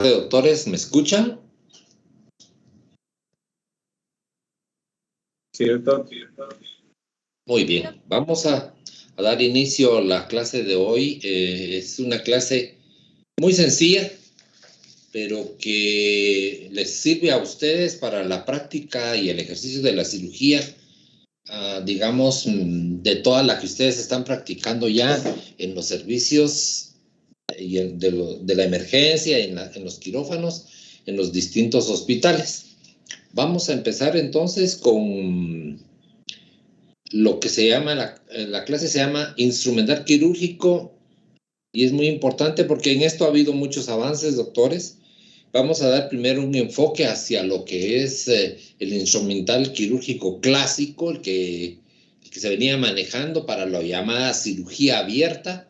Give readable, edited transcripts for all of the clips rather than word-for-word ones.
Doctores, ¿me escuchan? Sí, doctor. Muy bien, vamos a dar inicio a la clase de hoy. Es una clase muy sencilla, pero que les sirve a ustedes para la práctica y el ejercicio de la cirugía, digamos, de toda la que ustedes están practicando ya en los servicios de la emergencia, en los quirófanos, en los distintos hospitales. Vamos a empezar entonces con lo que se llama, la clase se llama instrumental quirúrgico, y es muy importante porque en esto ha habido muchos avances, doctores. Vamos a dar primero un enfoque hacia lo que es el instrumental quirúrgico clásico, el que se venía manejando para la llamada cirugía abierta,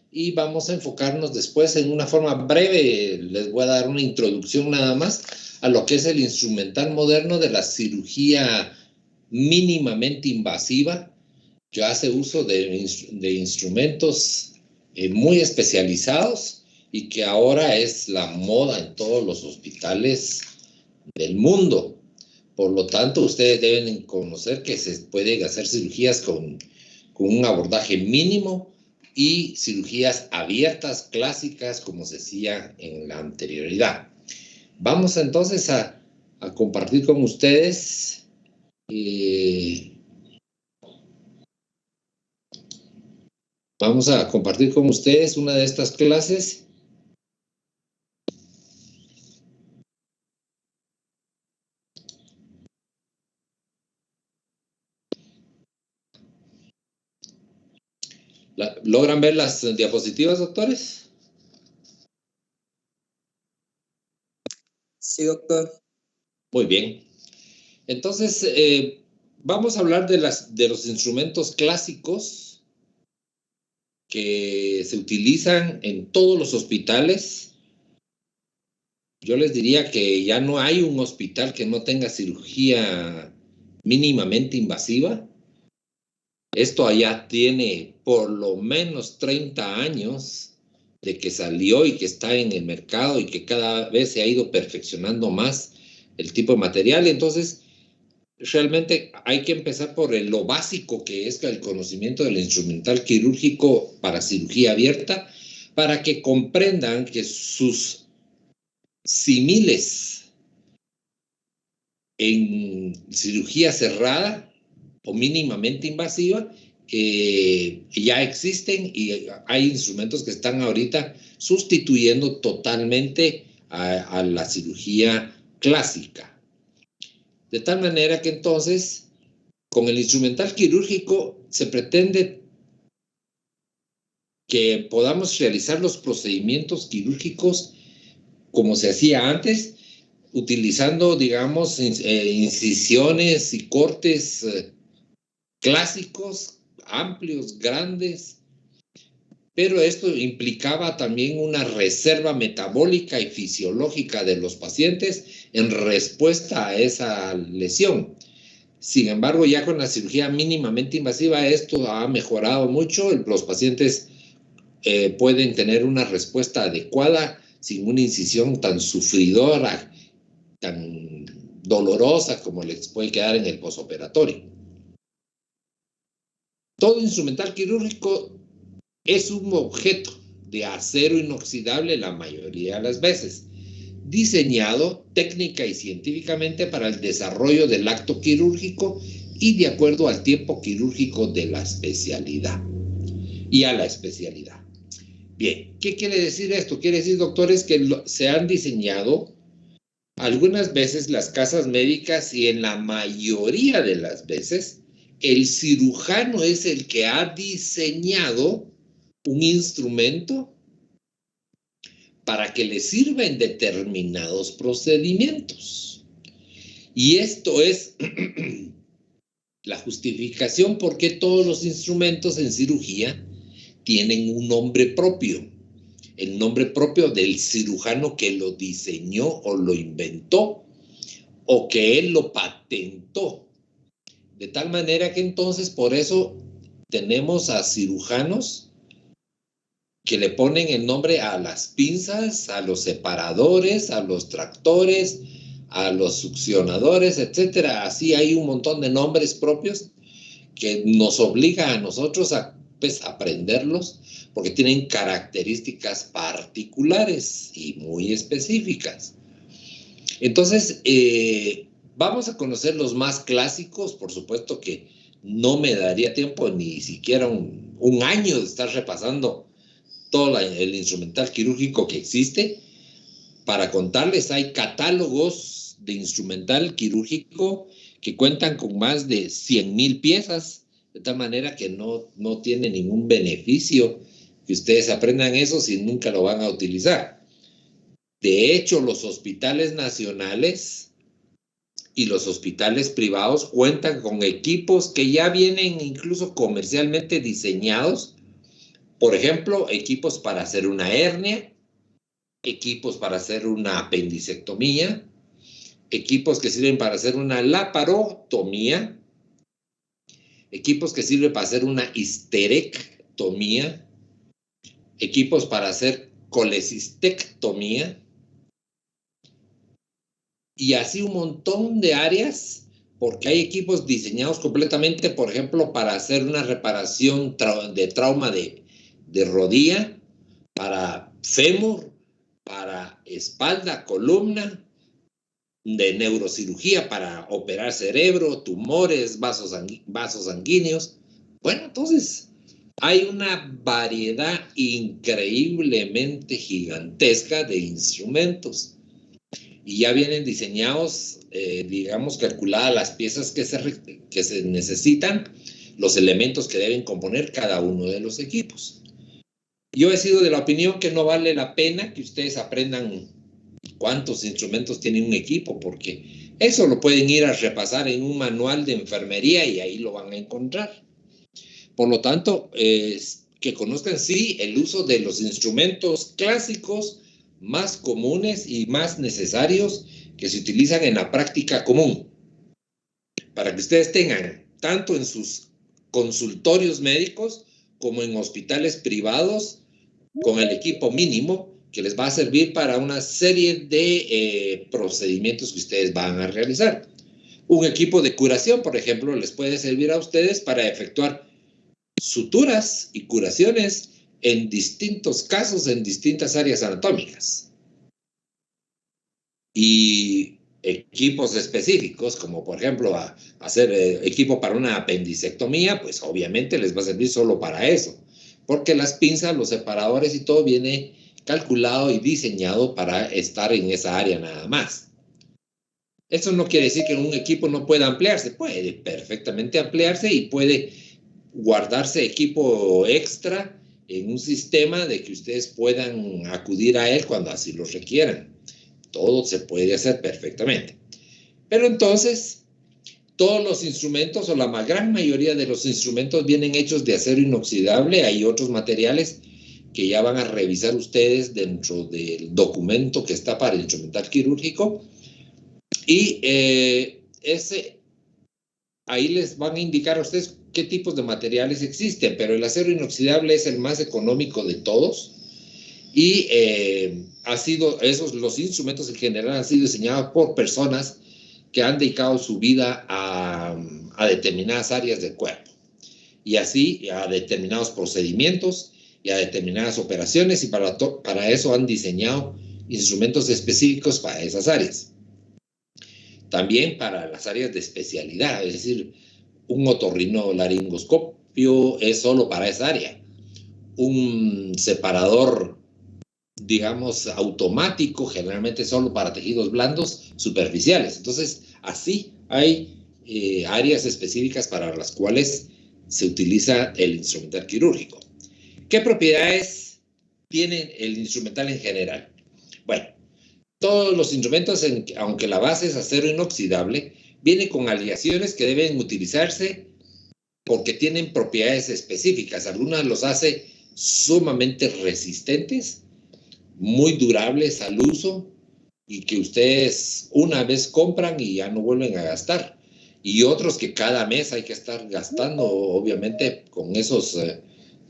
y vamos a enfocarnos después en una forma breve, les voy a dar una introducción nada más a lo que es el instrumental moderno de la cirugía mínimamente invasiva, que hace uso de instrumentos muy especializados y que ahora es la moda en todos los hospitales del mundo. Por lo tanto, ustedes deben conocer que se pueden hacer cirugías con un abordaje mínimo y cirugías abiertas clásicas como se hacía en la anterioridad. Vamos entonces a compartir con ustedes vamos a compartir con ustedes una de estas clases. ¿Logran ver las diapositivas, doctores? Sí, doctor. Muy bien. Entonces, vamos a hablar de los instrumentos clásicos que se utilizan en todos los hospitales. Yo les diría que ya no hay un hospital que no tenga cirugía mínimamente invasiva. Esto allá tiene por lo menos 30 años de que salió y que está en el mercado y que cada vez se ha ido perfeccionando más el tipo de material. Entonces, realmente hay que empezar por lo básico que es el conocimiento del instrumental quirúrgico para cirugía abierta, para que comprendan que sus símiles en cirugía cerrada o mínimamente invasiva ya existen, y hay instrumentos que están ahorita sustituyendo totalmente a la cirugía clásica. De tal manera que entonces, con el instrumental quirúrgico se pretende que podamos realizar los procedimientos quirúrgicos como se hacía antes, utilizando, digamos, incisiones y cortes clásicos, amplios, grandes, pero esto implicaba también una reserva metabólica y fisiológica de los pacientes en respuesta a esa lesión. Sin embargo, ya con la cirugía mínimamente invasiva, esto ha mejorado mucho. Los pacientes pueden tener una respuesta adecuada sin una incisión tan sufridora, tan dolorosa como les puede quedar en el posoperatorio. Todo instrumental quirúrgico es un objeto de acero inoxidable la mayoría de las veces, diseñado técnica y científicamente para el desarrollo del acto quirúrgico y de acuerdo al tiempo quirúrgico de la especialidad y a la especialidad. Bien, ¿qué quiere decir esto? Quiere decir, doctores, que se han diseñado algunas veces las casas médicas, y en la mayoría de las veces el cirujano es el que ha diseñado un instrumento para que le sirva en determinados procedimientos. Y esto es la justificación por qué todos los instrumentos en cirugía tienen un nombre propio. El nombre propio del cirujano que lo diseñó o lo inventó o que él lo patentó. De tal manera que entonces por eso tenemos a cirujanos que le ponen el nombre a las pinzas, a los separadores, a los tractores, a los succionadores, etcétera. Así hay un montón de nombres propios que nos obliga a nosotros a pues, aprenderlos porque tienen características particulares y muy específicas. Entonces, vamos a conocer los más clásicos. Por supuesto que no me daría tiempo ni siquiera un año de estar repasando todo el instrumental quirúrgico que existe. Para contarles, hay catálogos de instrumental quirúrgico que cuentan con más de 100,000 piezas, de tal manera que no tiene ningún beneficio que ustedes aprendan eso si nunca lo van a utilizar. De hecho, los hospitales nacionales y los hospitales privados cuentan con equipos que ya vienen incluso comercialmente diseñados. Por ejemplo, equipos para hacer una hernia, equipos para hacer una apendicectomía, equipos que sirven para hacer una laparotomía, equipos que sirven para hacer una histerectomía, equipos para hacer colecistectomía, y así un montón de áreas, porque hay equipos diseñados completamente, por ejemplo, para hacer una reparación de trauma de rodilla, para fémur, para espalda, columna, de neurocirugía para operar cerebro, tumores, vasos sanguíneos. Bueno, entonces hay una variedad increíblemente gigantesca de instrumentos y ya vienen diseñados, digamos, calculadas las piezas que se necesitan, los elementos que deben componer cada uno de los equipos. Yo he sido de la opinión que no vale la pena que ustedes aprendan cuántos instrumentos tiene un equipo, porque eso lo pueden ir a repasar en un manual de enfermería y ahí lo van a encontrar. Por lo tanto, que conozcan sí el uso de los instrumentos clásicos más comunes y más necesarios que se utilizan en la práctica común, para que ustedes tengan tanto en sus consultorios médicos como en hospitales privados con el equipo mínimo que les va a servir para una serie de procedimientos que ustedes van a realizar. Un equipo de curación, por ejemplo, les puede servir a ustedes para efectuar suturas y curaciones en distintos casos, en distintas áreas anatómicas. Y equipos específicos, como por ejemplo hacer equipo para una apendicectomía, pues obviamente les va a servir solo para eso, porque las pinzas, los separadores y todo viene calculado y diseñado para estar en esa área nada más. Eso no quiere decir que un equipo no pueda ampliarse, puede perfectamente ampliarse y puede guardarse equipo extra en un sistema de que ustedes puedan acudir a él cuando así lo requieran. Todo se puede hacer perfectamente. Pero entonces, todos los instrumentos o la gran mayoría de los instrumentos vienen hechos de acero inoxidable. Hay otros materiales que ya van a revisar ustedes dentro del documento que está para el instrumental quirúrgico. Y ahí les van a indicar a ustedes qué tipos de materiales existen, pero el acero inoxidable es el más económico de todos y los instrumentos en general han sido diseñados por personas que han dedicado su vida a determinadas áreas del cuerpo y así a determinados procedimientos y a determinadas operaciones, y para eso han diseñado instrumentos específicos para esas áreas. También para las áreas de especialidad, es decir, un otorrinolaringoscopio es solo para esa área. Un separador, digamos, automático, generalmente solo para tejidos blandos superficiales. Entonces, así hay áreas específicas para las cuales se utiliza el instrumental quirúrgico. ¿Qué propiedades tiene el instrumental en general? Bueno, todos los instrumentos, aunque la base es acero inoxidable, vienen con aleaciones que deben utilizarse porque tienen propiedades específicas. Algunas los hace sumamente resistentes, muy durables al uso y que ustedes una vez compran y ya no vuelven a gastar. Y otros que cada mes hay que estar gastando, obviamente, con esos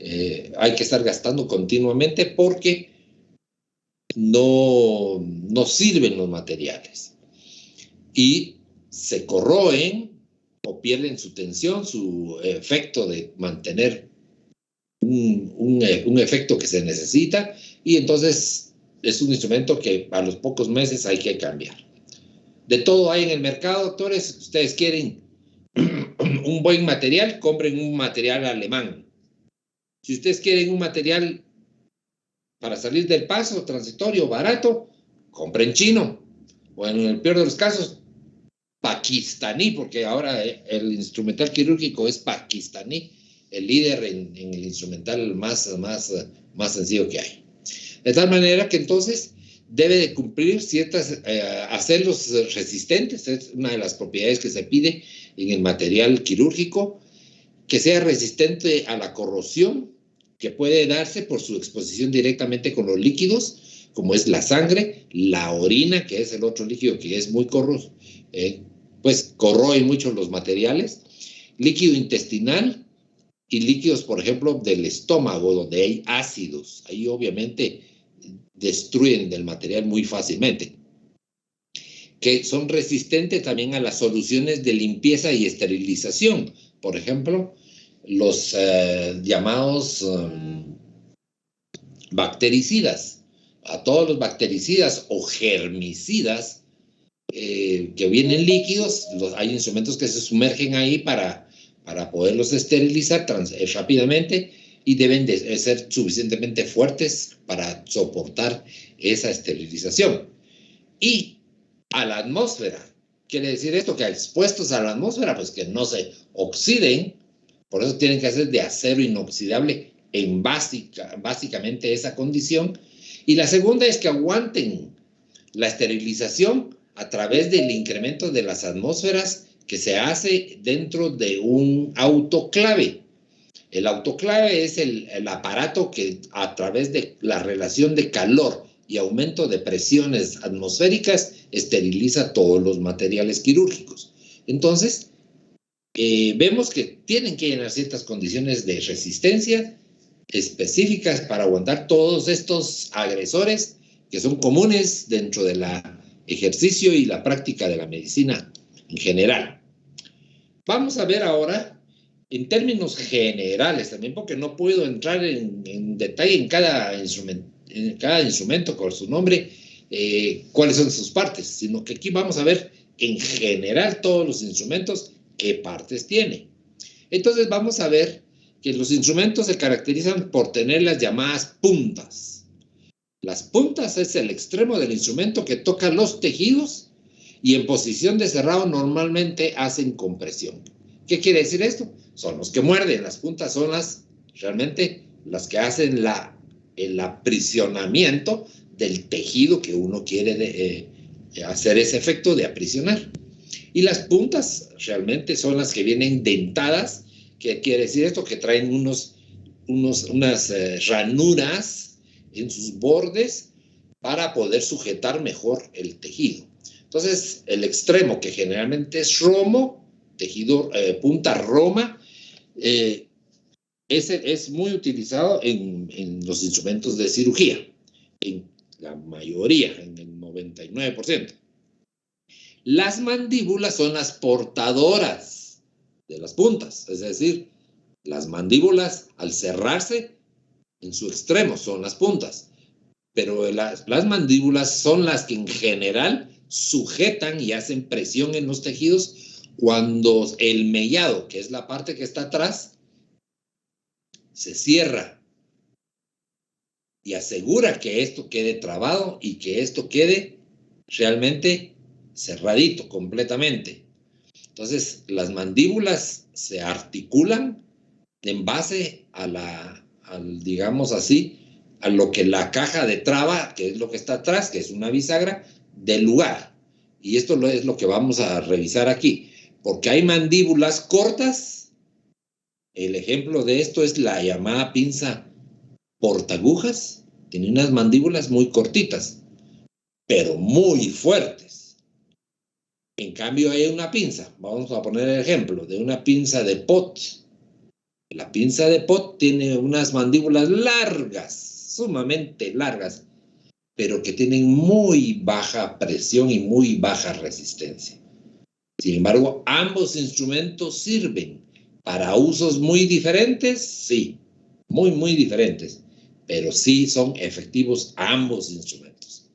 hay que estar gastando continuamente porque no sirven los materiales y se corroen o pierden su tensión, su efecto de mantener un efecto que se necesita, y entonces es un instrumento que a los pocos meses hay que cambiar. De todo hay en el mercado, doctores. Ustedes quieren un buen material, compren un material alemán. Si ustedes quieren un material para salir del paso, transitorio, barato, compren chino. O en el peor de los casos, pakistaní, porque ahora el instrumental quirúrgico es pakistaní, el líder en el instrumental más sencillo que hay. De tal manera que entonces debe de cumplir ciertas, hacerlos resistentes, es una de las propiedades que se pide en el material quirúrgico, que sea resistente a la corrosión, que puede darse por su exposición directamente con los líquidos, como es la sangre, la orina, que es el otro líquido que es muy pues corroe mucho los materiales, líquido intestinal y líquidos, por ejemplo, del estómago, donde hay ácidos. Ahí obviamente destruyen del material muy fácilmente. Que son resistentes también a las soluciones de limpieza y esterilización. Por ejemplo, los llamados bactericidas. A todos los bactericidas o germicidas que vienen líquidos, hay instrumentos que se sumergen ahí para poderlos esterilizar rápidamente, y deben de ser suficientemente fuertes para soportar esa esterilización. Y a la atmósfera, quiere decir esto, que expuestos a la atmósfera, pues que no se oxiden, por eso tienen que ser de acero inoxidable en básicamente esa condición. Y la segunda es que aguanten la esterilización a través del incremento de las atmósferas que se hace dentro de un autoclave. El autoclave es el aparato que a través de la relación de calor y aumento de presiones atmosféricas esteriliza todos los materiales quirúrgicos. Entonces, vemos que tienen que llenar ciertas condiciones de resistencia específicas para aguantar todos estos agresores que son comunes dentro del ejercicio y la práctica de la medicina en general. Vamos a ver ahora en términos generales también, porque no puedo entrar en detalle en cada instrumento con su nombre, cuáles son sus partes, sino que aquí vamos a ver en general todos los instrumentos qué partes tiene. Entonces vamos a ver que los instrumentos se caracterizan por tener las llamadas puntas. Las puntas es el extremo del instrumento que toca los tejidos y en posición de cerrado normalmente hacen compresión. ¿Qué quiere decir esto? Son los que muerden. Las puntas son realmente las que hacen el aprisionamiento del tejido que uno quiere hacer ese efecto de aprisionar. Y las puntas realmente son las que vienen dentadas. ¿Qué quiere decir esto? Que traen unas ranuras en sus bordes para poder sujetar mejor el tejido. Entonces, el extremo, que generalmente es romo, tejido punta roma, es muy utilizado en los instrumentos de cirugía, en la mayoría, en el 99%. Las mandíbulas son las portadoras de las puntas, es decir, las mandíbulas al cerrarse en su extremo son las puntas, pero las mandíbulas son las que en general sujetan y hacen presión en los tejidos cuando el mellado, que es la parte que está atrás, se cierra y asegura que esto quede trabado y que esto quede realmente cerradito completamente. Entonces, las mandíbulas se articulan en base digamos así, a lo que la caja de traba, que es lo que está atrás, que es una bisagra, del lugar. Y esto es lo que vamos a revisar aquí, porque hay mandíbulas cortas. El ejemplo de esto es la llamada pinza portagujas. Tiene unas mandíbulas muy cortitas, pero muy fuertes. En cambio hay una pinza, vamos a poner el ejemplo de una pinza de pot, La pinza de pot tiene unas mandíbulas largas, sumamente largas, pero que tienen muy baja presión y muy baja resistencia. Sin embargo, ambos instrumentos sirven para usos muy diferentes, sí, muy diferentes, pero sí son efectivos ambos instrumentos.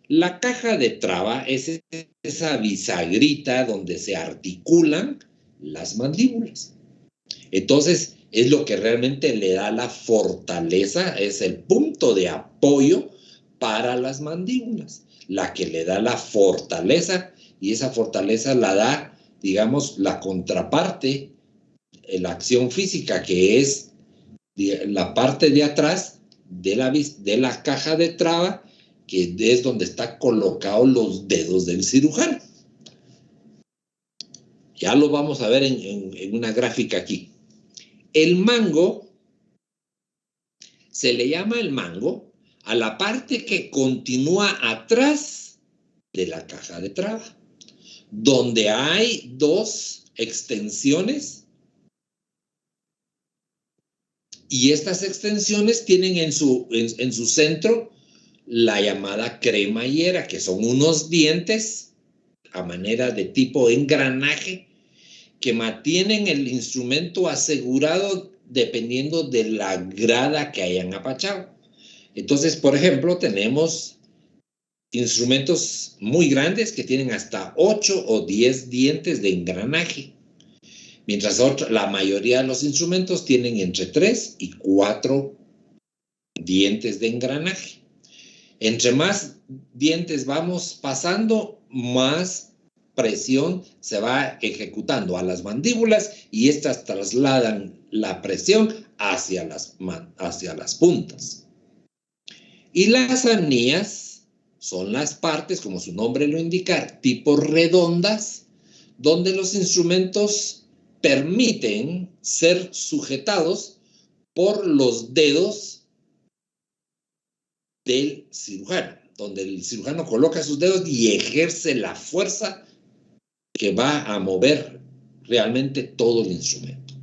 La caja de traba es esa bisagrita donde se articulan las mandíbulas. Entonces, es lo que realmente le da la fortaleza, es el punto de apoyo para las mandíbulas, la que le da la fortaleza, y esa fortaleza la da, digamos, la contraparte, la acción física, que es la parte de atrás de la caja de traba, que es donde están colocados los dedos del cirujano. Ya lo vamos a ver en una gráfica aquí. El mango, se le llama el mango a la parte que continúa atrás de la caja de traba, donde hay dos extensiones, y estas extensiones tienen en su centro la llamada cremallera, que son unos dientes a manera de tipo engranaje que mantienen el instrumento asegurado dependiendo de la grada que hayan apachado. Entonces, por ejemplo, tenemos instrumentos muy grandes que tienen hasta 8 o 10 dientes de engranaje, mientras la mayoría de los instrumentos tienen entre 3 y 4 dientes de engranaje. Entre más dientes vamos pasando, más presión se va ejecutando a las mandíbulas, y estas trasladan la presión hacia las puntas. Y las anillas son las partes, como su nombre lo indica, tipo redondas, donde los instrumentos permiten ser sujetados por los dedos del cirujano, donde el cirujano coloca sus dedos y ejerce la fuerza que va a mover realmente todo el instrumento.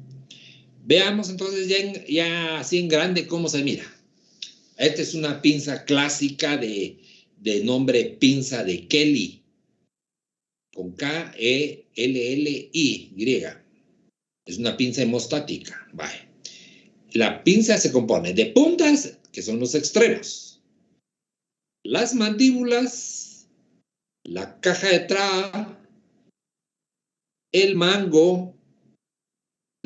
Veamos entonces ya así en grande cómo se mira. Esta es una pinza clásica de nombre pinza de Kelly, con K-E-L-L-Y. Es una pinza hemostática. Vale. La pinza se compone de puntas, que son los extremos, las mandíbulas, la caja de traba, el mango.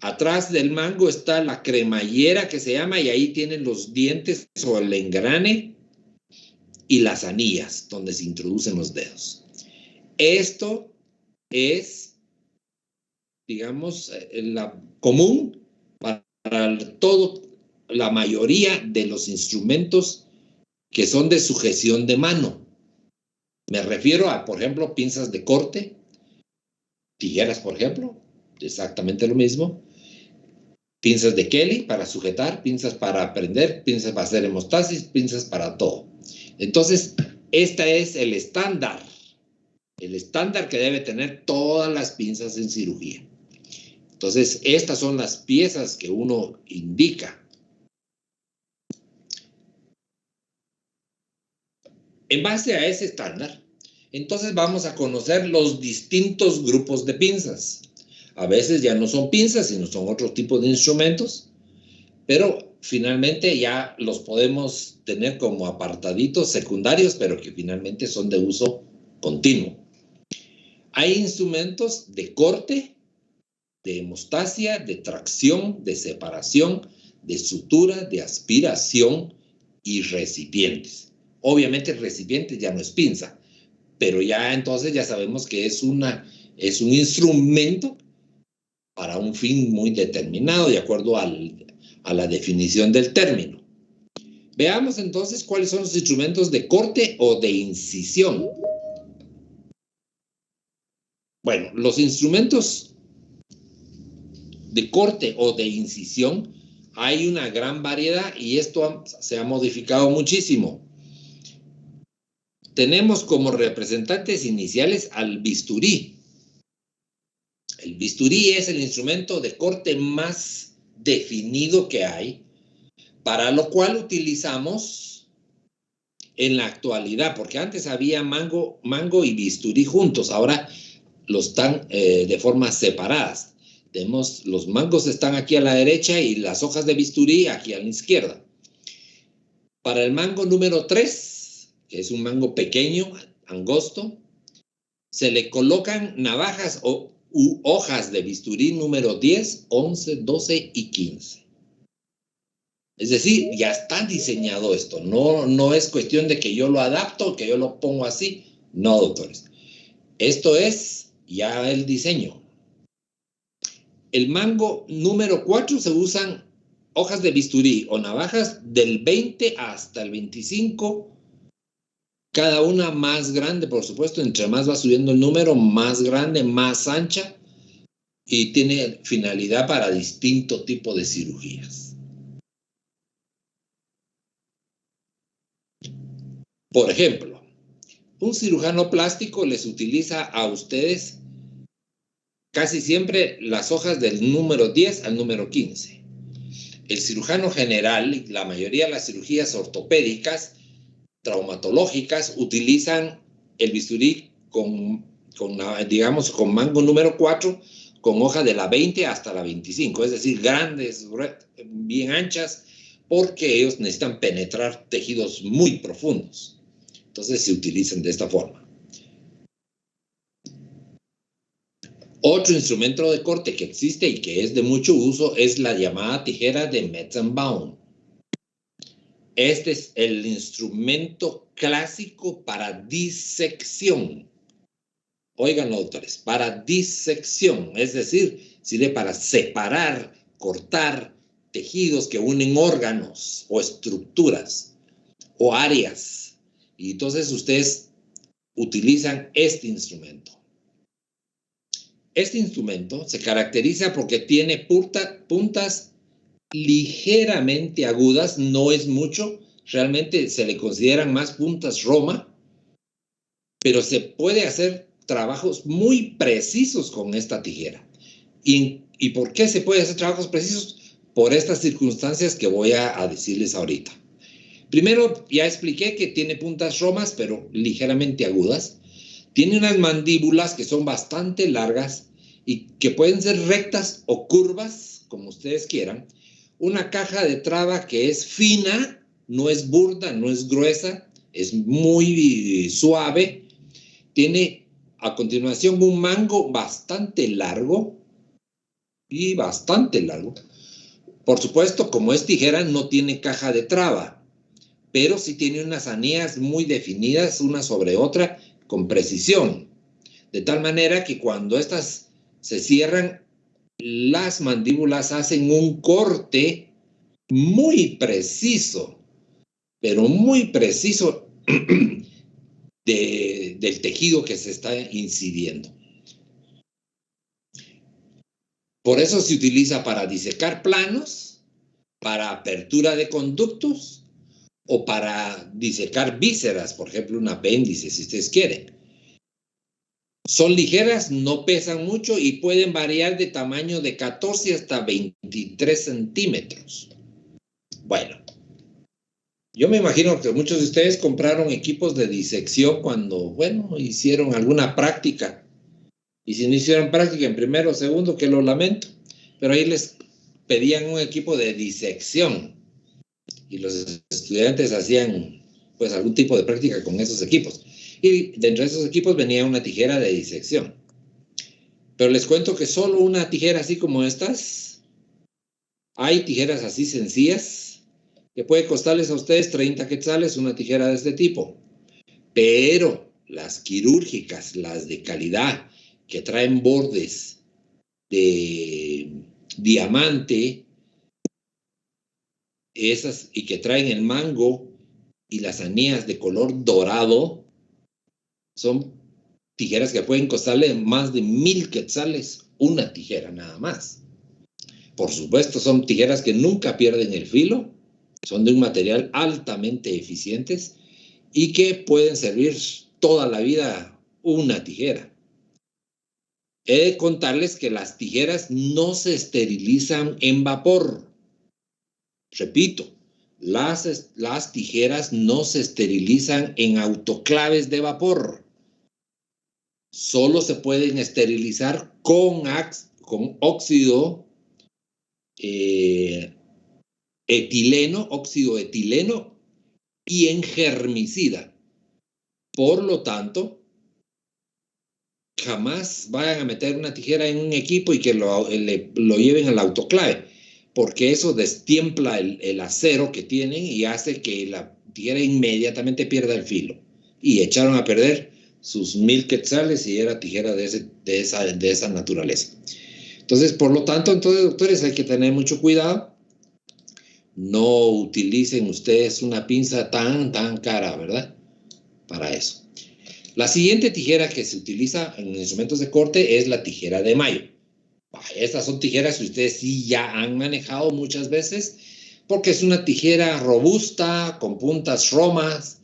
Atrás del mango está la cremallera, que se llama, y ahí tienen los dientes o el engrane, y las anillas donde se introducen los dedos. Esto es, digamos, la común para la mayoría de los instrumentos que son de sujeción de mano. Me refiero a, por ejemplo, pinzas de corte, tijeras, por ejemplo, exactamente lo mismo. Pinzas de Kelly para sujetar, pinzas para prender, pinzas para hacer hemostasis, pinzas para todo. Entonces, este es el estándar que debe tener todas las pinzas en cirugía. Entonces, estas son las piezas que uno indica. En base a ese estándar, entonces vamos a conocer los distintos grupos de pinzas. A veces ya no son pinzas, sino son otro tipo de instrumentos, pero finalmente ya los podemos tener como apartaditos secundarios, pero que finalmente son de uso continuo. Hay instrumentos de corte, de hemostasia, de tracción, de separación, de sutura, de aspiración y recipientes. Obviamente el recipiente ya no es pinza, pero ya entonces ya sabemos que es un instrumento para un fin muy determinado, de acuerdo a la definición del término. Veamos entonces cuáles son los instrumentos de corte o de incisión. Bueno, los instrumentos de corte o de incisión hay una gran variedad, y esto se ha modificado muchísimo. Tenemos como representantes iniciales al bisturí. El bisturí es el instrumento de corte más definido que hay, para lo cual utilizamos en la actualidad, porque antes había mango y bisturí juntos, ahora los están de formas separadas. Los mangos están aquí a la derecha y las hojas de bisturí aquí a la izquierda. Para el mango número 3, que es un mango pequeño, angosto, se le colocan navajas u hojas de bisturí número 10, 11, 12 y 15. Es decir, ya está diseñado esto. No es cuestión de que yo lo adapto, que yo lo pongo así. No, doctores. Esto es ya el diseño. El mango número 4 se usan hojas de bisturí o navajas del 20 hasta el 25, cada una más grande, por supuesto. Entre más va subiendo el número, más grande, más ancha, y tiene finalidad para distinto tipo de cirugías. Por ejemplo, un cirujano plástico les utiliza a ustedes casi siempre las hojas del número 10 al número 15. El cirujano general, la mayoría de las cirugías ortopédicas, traumatológicas, utilizan el bisturí con mango número 4, con hoja de la 20 hasta la 25, es decir, grandes, bien anchas, porque ellos necesitan penetrar tejidos muy profundos. Entonces se utilizan de esta forma. Otro instrumento de corte que existe y que es de mucho uso es la llamada tijera de Metzenbaum. Este es el instrumento clásico para disección. Oigan, doctores, para disección, es decir, sirve para separar, cortar tejidos que unen órganos o estructuras o áreas. Y entonces ustedes utilizan este instrumento. Este instrumento se caracteriza porque tiene puntas ligeramente agudas, no es mucho, realmente se le consideran más puntas Roma, pero se puede hacer trabajos muy precisos con esta tijera. ¿Y por qué se puede hacer trabajos precisos? Por estas circunstancias que voy a decirles ahorita. Primero, ya expliqué que tiene puntas romas, pero ligeramente agudas. Tiene unas mandíbulas que son bastante largas y que pueden ser rectas o curvas, como ustedes quieran. Una caja de traba que es fina, no es burda, no es gruesa, es muy suave. Tiene a continuación un mango bastante largo y bastante largo. Por supuesto, como es tijera, no tiene caja de traba, pero sí tiene unas anillas muy definidas una sobre otra con precisión. De tal manera que cuando estas se cierran, las mandíbulas hacen un corte muy preciso, pero muy preciso del tejido que se está incidiendo. Por eso se utiliza para disecar planos, para apertura de conductos o para disecar vísceras, por ejemplo, un apéndice, si ustedes quieren. Son ligeras, no pesan mucho y pueden variar de tamaño de 14 hasta 23 centímetros. Bueno, yo me imagino que muchos de ustedes compraron equipos de disección cuando, hicieron alguna práctica. Y si no hicieron práctica en primero o segundo, que lo lamento. Pero ahí les pedían un equipo de disección. Y los estudiantes hacían, algún tipo de práctica con esos equipos. Y dentro de esos equipos venía una tijera de disección. Pero les cuento que solo una tijera así como estas, hay tijeras así sencillas, que puede costarles a ustedes 30 quetzales una tijera de este tipo. Pero las quirúrgicas, las de calidad, que traen bordes de diamante, esas, y que traen el mango y las anillas de color dorado, son tijeras que pueden costarle más de 1000 quetzales una tijera nada más. Por supuesto, son tijeras que nunca pierden el filo, son de un material altamente eficientes y que pueden servir toda la vida una tijera. he de contarles que las tijeras no se esterilizan en vapor. Repito, las tijeras no se esterilizan en autoclaves de vapor. Solo se pueden esterilizar con óxido óxido etileno y en germicida. Por lo tanto, jamás vayan a meter una tijera en un equipo y que lo lleven al autoclave, porque eso destiempla el acero que tienen y hace que la tijera inmediatamente pierda el filo. Y echaron a perder sus 1000 quetzales y era tijera de esa naturaleza. Entonces, por lo tanto, doctores, hay que tener mucho cuidado. No utilicen ustedes una pinza tan cara, ¿verdad? Para eso. La siguiente tijera que se utiliza en instrumentos de corte es la tijera de mayo. Estas son tijeras que ustedes sí ya han manejado muchas veces, porque es una tijera robusta, con puntas romas,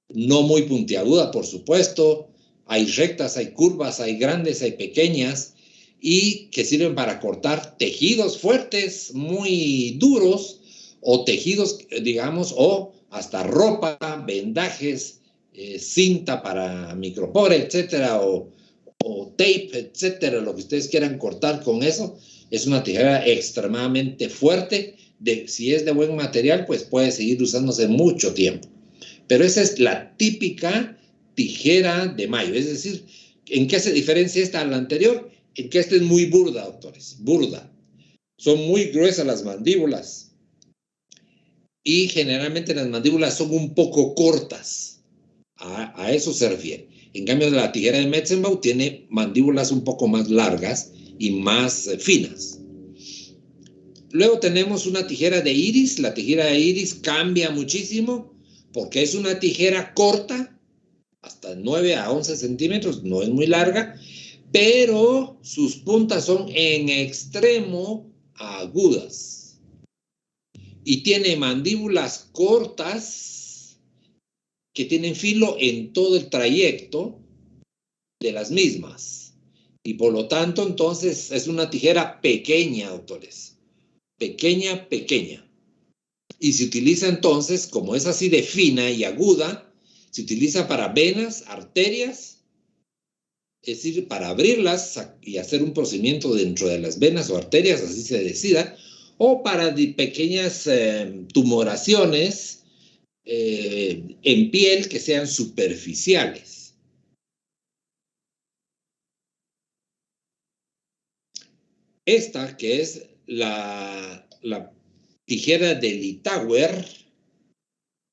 no muy puntiaguda, por supuesto. Hay rectas, hay curvas, hay grandes, hay pequeñas, y que sirven para cortar tejidos fuertes, muy duros, o tejidos, digamos, o hasta ropa, vendajes, cinta para micropore, etcétera, o tape, etcétera, lo que ustedes quieran cortar con eso. Es una tijera extremadamente fuerte. Si es de buen material, pues puede seguir usándose mucho tiempo. Pero esa es la típica tijera de mayo. Es decir, ¿en qué se diferencia esta a la anterior? En que esta es muy burda, doctores, burda. Son muy gruesas las mandíbulas. Y generalmente las mandíbulas son un poco cortas. A eso se refiere. En cambio, la tijera de Metzenbau tiene mandíbulas un poco más largas y más finas. Luego tenemos una tijera de iris. La tijera de iris cambia muchísimo porque es una tijera corta, hasta 9 a 11 centímetros, no es muy larga, pero sus puntas son en extremo agudas. Y tiene mandíbulas cortas que tienen filo en todo el trayecto de las mismas. Y por lo tanto, entonces, es una tijera pequeña, doctores. Pequeña. Y se utiliza entonces, como es así de fina y aguda, se utiliza para venas, arterias, es decir, para abrirlas y hacer un procedimiento dentro de las venas o arterias, así se decida, o para pequeñas tumoraciones en piel que sean superficiales. Esta, que es la tijera de Litauer,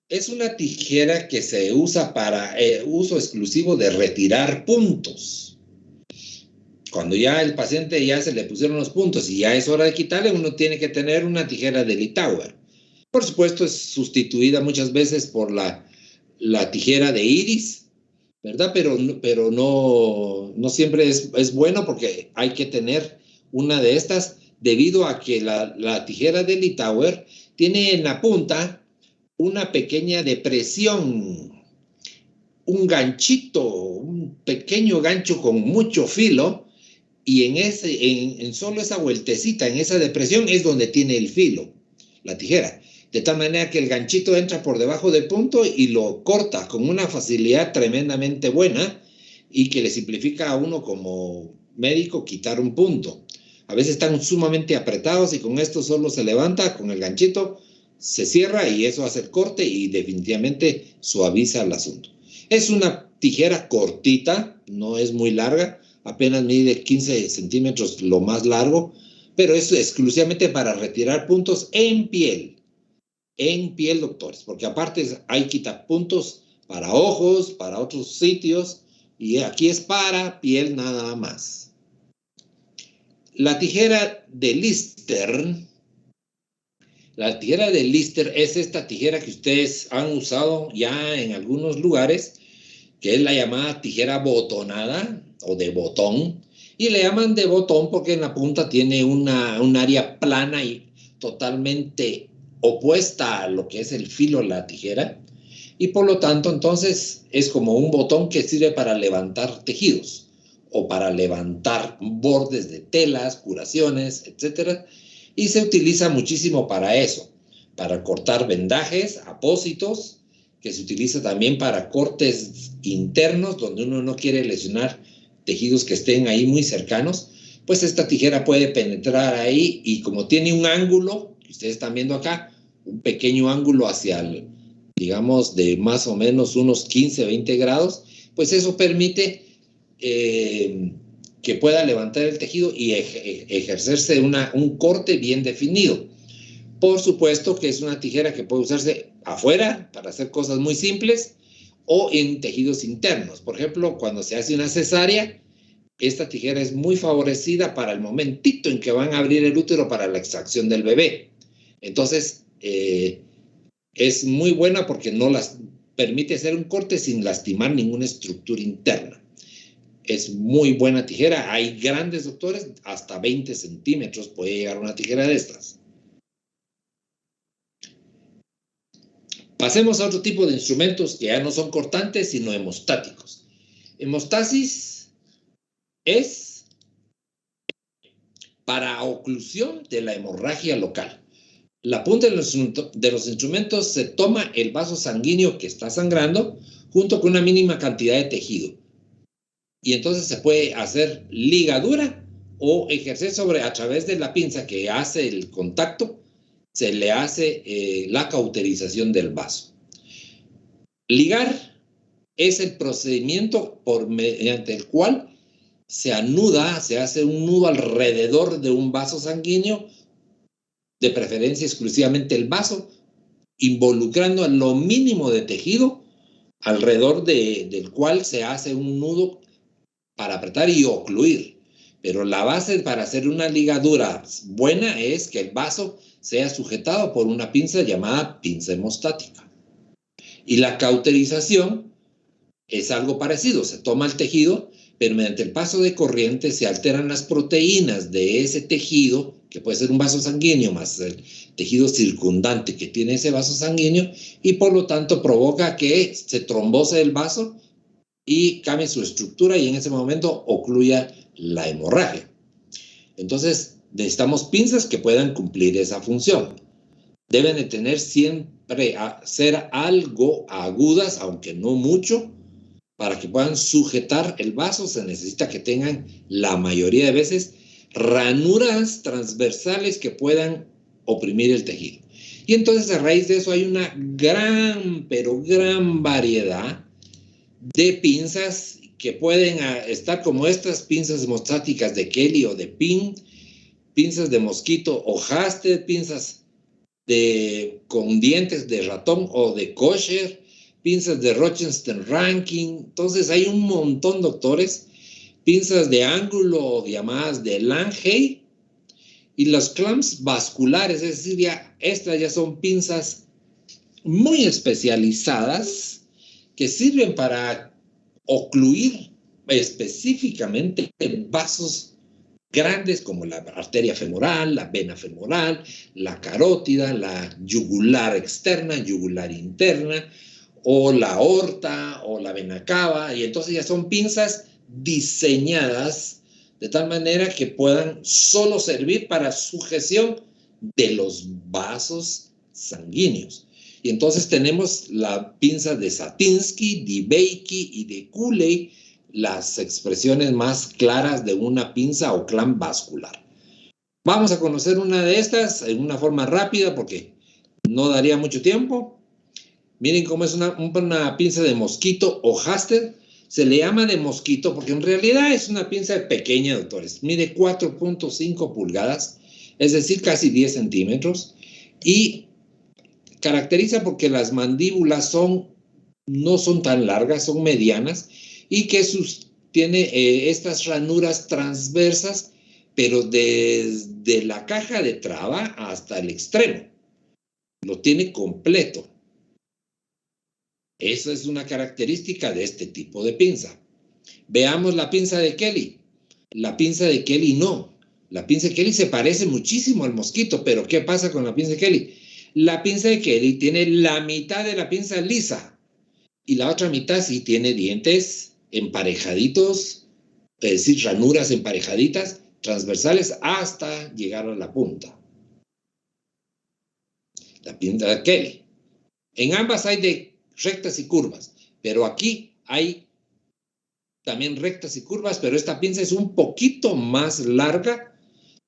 es una tijera que se usa para uso exclusivo de retirar puntos. Cuando ya el paciente ya se le pusieron los puntos y ya es hora de quitarle, uno tiene que tener una tijera de Litauer. Por supuesto, es sustituida muchas veces por la tijera de iris, ¿verdad? Pero no siempre es bueno, porque hay que tener una de estas, debido a que la tijera de Litauer tiene en la punta una pequeña depresión, un ganchito, un pequeño gancho con mucho filo, y en solo esa vueltecita, en esa depresión, es donde tiene el filo, la tijera. De tal manera que el ganchito entra por debajo del punto y lo corta con una facilidad tremendamente buena, y que le simplifica a uno como médico quitar un punto. A veces están sumamente apretados y con esto solo se levanta con el ganchito, se cierra y eso hace el corte y definitivamente suaviza el asunto. Es una tijera cortita, no es muy larga, apenas mide 15 centímetros lo más largo, pero es exclusivamente para retirar puntos en piel. En piel, doctores, porque aparte hay quitapuntos para ojos, para otros sitios, y aquí es para piel nada más. La tijera de Lister. La tijera de Lister es esta tijera que ustedes han usado ya en algunos lugares, que es la llamada tijera botonada o de botón, y le llaman de botón porque en la punta tiene un área plana y totalmente opuesta a lo que es el filo de la tijera, y por lo tanto entonces es como un botón que sirve para levantar tejidos o para levantar bordes de telas, curaciones, etc. Y se utiliza muchísimo para eso, para cortar vendajes, apósitos, que se utiliza también para cortes internos, donde uno no quiere lesionar tejidos que estén ahí muy cercanos, pues esta tijera puede penetrar ahí y como tiene un ángulo, que ustedes están viendo acá, un pequeño ángulo hacia el, digamos, de más o menos unos 15, 20 grados, pues eso permite que pueda levantar el tejido y ejercerse un corte bien definido. Por supuesto que es una tijera que puede usarse afuera para hacer cosas muy simples o en tejidos internos. Por ejemplo, cuando se hace una cesárea, esta tijera es muy favorecida para el momentito en que van a abrir el útero para la extracción del bebé. Entonces, es muy buena porque no las permite hacer un corte sin lastimar ninguna estructura interna. Es muy buena tijera. Hay grandes doctores, hasta 20 centímetros puede llegar una tijera de estas. Pasemos a otro tipo de instrumentos que ya no son cortantes, sino hemostáticos. Hemostasis es para oclusión de la hemorragia local. La punta de los instrumentos se toma el vaso sanguíneo que está sangrando junto con una mínima cantidad de tejido. Y entonces se puede hacer ligadura o ejercer a través de la pinza que hace el contacto, se le hace la cauterización del vaso. Ligar es el procedimiento mediante el cual se anuda, se hace un nudo alrededor de un vaso sanguíneo, de preferencia exclusivamente el vaso, involucrando lo mínimo de tejido alrededor del cual se hace un nudo para apretar y ocluir. Pero la base para hacer una ligadura buena es que el vaso sea sujetado por una pinza llamada pinza hemostática. Y la cauterización es algo parecido. Se toma el tejido, pero mediante el paso de corriente se alteran las proteínas de ese tejido, que puede ser un vaso sanguíneo más el tejido circundante que tiene ese vaso sanguíneo, y por lo tanto provoca que se trombose el vaso y cambie su estructura y en ese momento ocluya la hemorragia. Entonces necesitamos pinzas que puedan cumplir esa función. Deben de tener siempre ser algo agudas, aunque no mucho, para que puedan sujetar el vaso. Se necesita que tengan la mayoría de veces ranuras transversales que puedan oprimir el tejido. Y entonces a raíz de eso hay una gran, pero gran variedad de pinzas que pueden estar como estas pinzas hemostáticas de Kelly o de Pin, pinzas de mosquito o Hasted, pinzas con dientes de ratón o de kosher, pinzas de Rochenstein-Rankin. Entonces hay un montón, doctores, pinzas de ángulo llamadas de Lange y los clamps vasculares, es decir, estas ya son pinzas muy especializadas que sirven para ocluir específicamente vasos grandes como la arteria femoral, la vena femoral, la carótida, la yugular externa, yugular interna, o la aorta, o la vena cava, y entonces ya son pinzas diseñadas de tal manera que puedan solo servir para sujeción de los vasos sanguíneos. Y entonces tenemos la pinza de Satinsky, de Becky y de Cooley, las expresiones más claras de una pinza o clamp vascular. Vamos a conocer una de estas en una forma rápida porque no daría mucho tiempo. Miren cómo es una pinza de mosquito o Hasted. Se le llama de mosquito porque en realidad es una pinza pequeña, doctores. Mide 4.5 pulgadas, es decir, casi 10 centímetros. Y caracteriza porque las mandíbulas no son tan largas, son medianas, y que tiene estas ranuras transversas, pero desde la caja de traba hasta el extremo. Lo tiene completo. Esa es una característica de este tipo de pinza. Veamos la pinza de Kelly. La pinza de Kelly no. La pinza de Kelly se parece muchísimo al mosquito, pero ¿qué pasa con la pinza de Kelly? La pinza de Kelly tiene la mitad de la pinza lisa y la otra mitad sí tiene dientes emparejaditos, es decir, ranuras emparejaditas, transversales, hasta llegar a la punta. La pinza de Kelly. En ambas hay de rectas y curvas, pero aquí hay también rectas y curvas, pero esta pinza es un poquito más larga,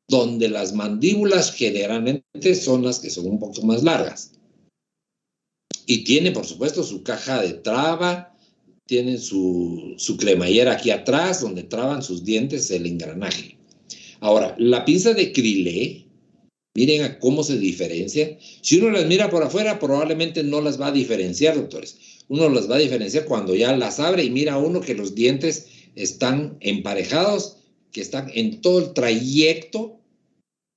donde las mandíbulas generalmente son las que son un poco más largas. Y tiene, por supuesto, su caja de traba, tiene su cremallera aquí atrás, donde traban sus dientes el engranaje. Ahora, la pinza de Crillet, miren a cómo se diferencia. Si uno las mira por afuera, probablemente no las va a diferenciar, doctores. Uno las va a diferenciar cuando ya las abre y mira uno que los dientes están emparejados, que están en todo el trayecto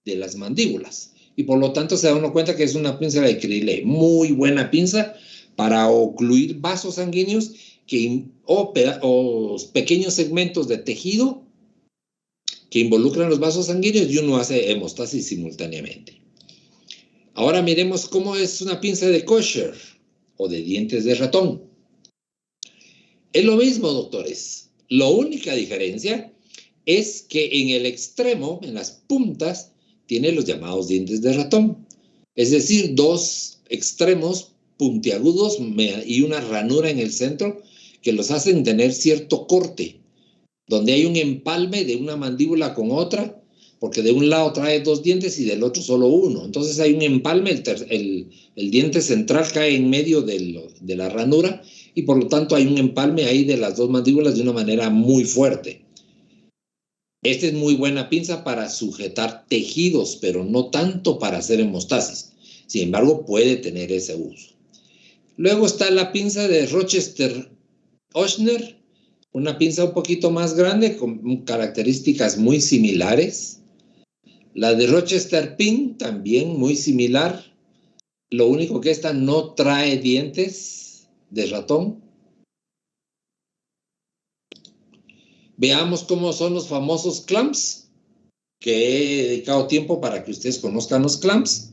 de las mandíbulas. Y por lo tanto se da uno cuenta que es una pinza de Crillet. Muy buena pinza para ocluir vasos sanguíneos o pequeños segmentos de tejido que involucran los vasos sanguíneos y uno hace hemostasis simultáneamente. Ahora miremos cómo es una pinza de kosher o de dientes de ratón. Es lo mismo, doctores. La única diferencia es que en el extremo, en las puntas, tiene los llamados dientes de ratón. Es decir, dos extremos puntiagudos y una ranura en el centro que los hacen tener cierto corte, donde hay un empalme de una mandíbula con otra, porque de un lado trae dos dientes y del otro solo uno. Entonces hay un empalme, el diente central cae en medio de la ranura y por lo tanto hay un empalme ahí de las dos mandíbulas de una manera muy fuerte. Esta es muy buena pinza para sujetar tejidos, pero no tanto para hacer hemostasis. Sin embargo, puede tener ese uso. Luego está la pinza de Rochester-Ochsner, una pinza un poquito más grande con características muy similares. La de Rochester Pin también muy similar. Lo único que esta no trae dientes de ratón. Veamos cómo son los famosos clamps, que he dedicado tiempo para que ustedes conozcan los clamps.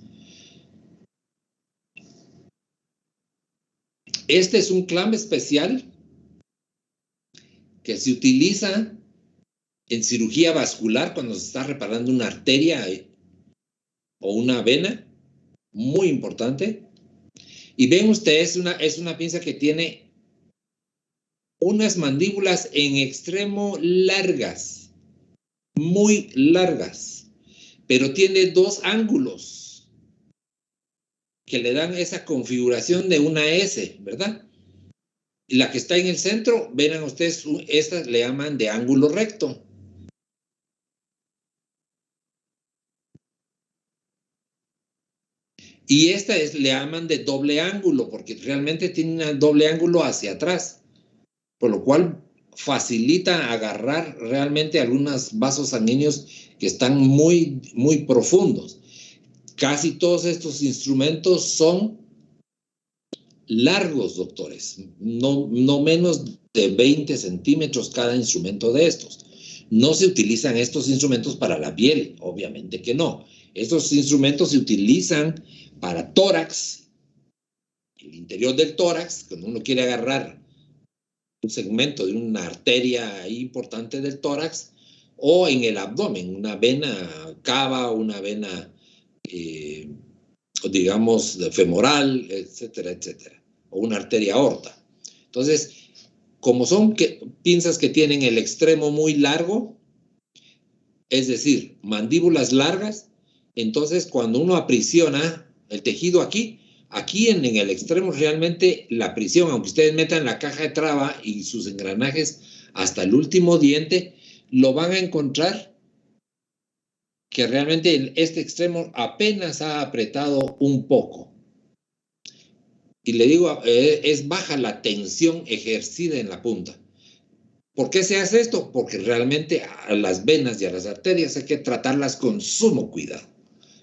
Este es un clamp especial que se utiliza en cirugía vascular cuando se está reparando una arteria o una vena, muy importante. Y ven ustedes, es una pinza que tiene unas mandíbulas en extremo largas, muy largas, pero tiene dos ángulos que le dan esa configuración de una S, ¿verdad? La que está en el centro, verán ustedes, estas le llaman de ángulo recto. Y esta le llaman de doble ángulo, porque realmente tiene un doble ángulo hacia atrás, por lo cual facilita agarrar realmente algunos vasos sanguíneos que están muy, muy profundos. Casi todos estos instrumentos son largos, doctores, no menos de 20 centímetros cada instrumento de estos. No se utilizan estos instrumentos para la piel, obviamente que no. Estos instrumentos se utilizan para tórax, el interior del tórax, cuando uno quiere agarrar un segmento de una arteria importante del tórax, o en el abdomen, una vena cava, una vena, digamos, femoral, etcétera, etcétera, o una arteria aorta. Entonces, como son pinzas que tienen el extremo muy largo, es decir, mandíbulas largas, entonces cuando uno aprisiona el tejido aquí en el extremo realmente la prisión, aunque ustedes metan la caja de traba y sus engranajes hasta el último diente, lo van a encontrar que realmente este extremo apenas ha apretado un poco. Y le digo, es baja la tensión ejercida en la punta. ¿Por qué se hace esto? Porque realmente a las venas y a las arterias hay que tratarlas con sumo cuidado.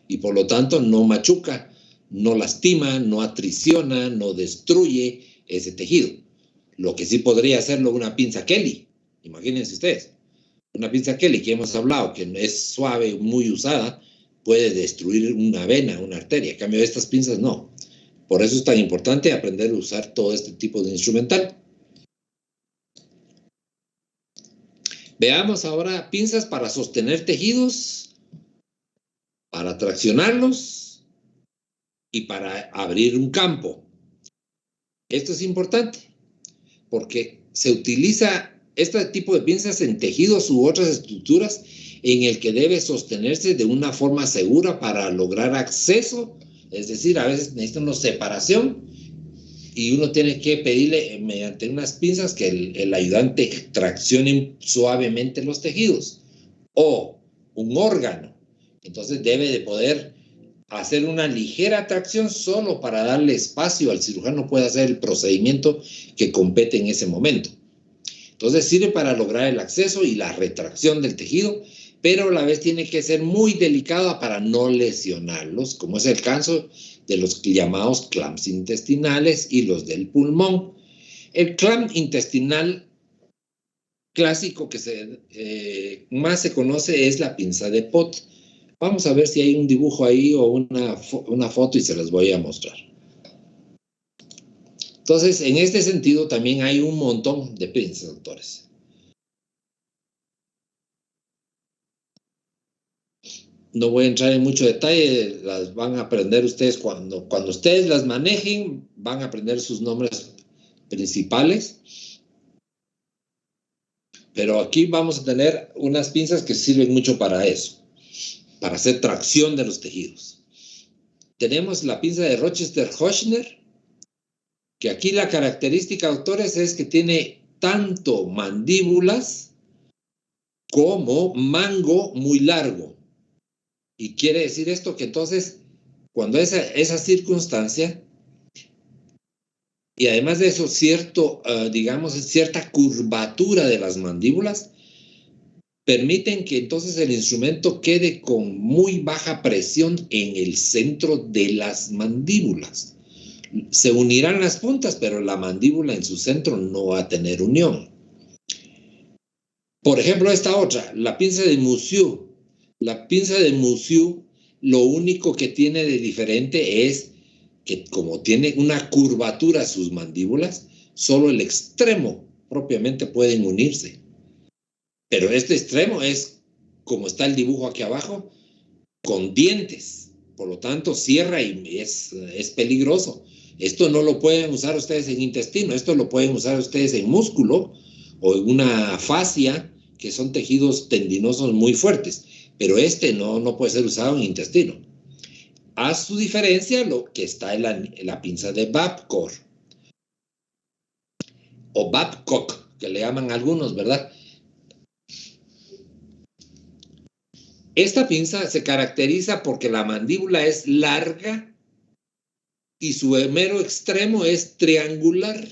Y por lo tanto no machuca, no lastima, no atriciona, no destruye ese tejido. Lo que sí podría hacerlo una pinza Kelly. Imagínense ustedes. Una pinza Kelly que hemos hablado, que es suave, muy usada, puede destruir una vena, una arteria. En cambio, estas pinzas no. Por eso es tan importante aprender a usar todo este tipo de instrumental. Veamos ahora pinzas para sostener tejidos, para traccionarlos y para abrir un campo. Esto es importante porque se utiliza este tipo de pinzas en tejidos u otras estructuras en el que debe sostenerse de una forma segura para lograr acceso. Es decir, a veces necesita una separación y uno tiene que pedirle mediante unas pinzas que el ayudante traccione suavemente los tejidos, o un órgano. Entonces debe de poder hacer una ligera tracción solo para darle espacio al cirujano pueda hacer el procedimiento que compete en ese momento. Entonces sirve para lograr el acceso y la retracción del tejido, pero a la vez tiene que ser muy delicada para no lesionarlos, como es el caso de los llamados clamps intestinales y los del pulmón. El clamp intestinal clásico que más se conoce es la pinza de Pott. Vamos a ver si hay un dibujo ahí o una foto y se las voy a mostrar. Entonces, en este sentido también hay un montón de pinzas, doctores. No voy a entrar en mucho detalle, las van a aprender ustedes cuando ustedes las manejen, van a aprender sus nombres principales. Pero aquí vamos a tener unas pinzas que sirven mucho para eso, para hacer tracción de los tejidos. Tenemos la pinza de Rochester-Höchner, que aquí la característica, doctores, es que tiene tanto mandíbulas como mango muy largo. Y quiere decir esto que entonces, cuando esa circunstancia, y además de eso, digamos, cierta curvatura de las mandíbulas, permiten que entonces el instrumento quede con muy baja presión en el centro de las mandíbulas. Se unirán las puntas, pero la mandíbula en su centro no va a tener unión. Por ejemplo, esta otra, la pinza de Musiu. La pinza de Musiu, lo único que tiene de diferente es que como tiene una curvatura sus mandíbulas, solo el extremo propiamente pueden unirse. Pero este extremo es, como está el dibujo aquí abajo, con dientes. Por lo tanto, cierra y es peligroso. Esto no lo pueden usar ustedes en intestino, esto lo pueden usar ustedes en músculo o en una fascia, que son tejidos tendinosos muy fuertes. Pero este no puede ser usado en intestino. A su diferencia, lo que está en la pinza de Babcock o Babcock, que le llaman algunos, ¿verdad? Esta pinza se caracteriza porque la mandíbula es larga y su mero extremo es triangular.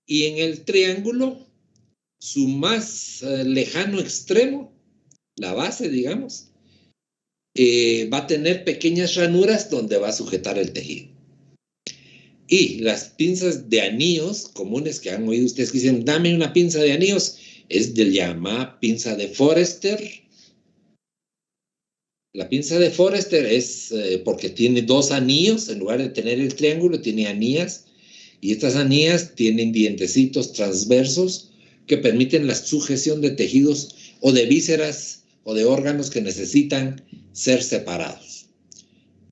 Y en el triángulo, su más lejano extremo, la base, digamos, va a tener pequeñas ranuras donde va a sujetar el tejido. Y las pinzas de anillos comunes que han oído ustedes que dicen, dame una pinza de anillos, es de llamada pinza de Forester. La pinza de Forester es porque tiene dos anillos, en lugar de tener el triángulo, tiene anillas, y estas anillas tienen dientecitos transversos que permiten la sujeción de tejidos o de vísceras o de órganos que necesitan ser separados.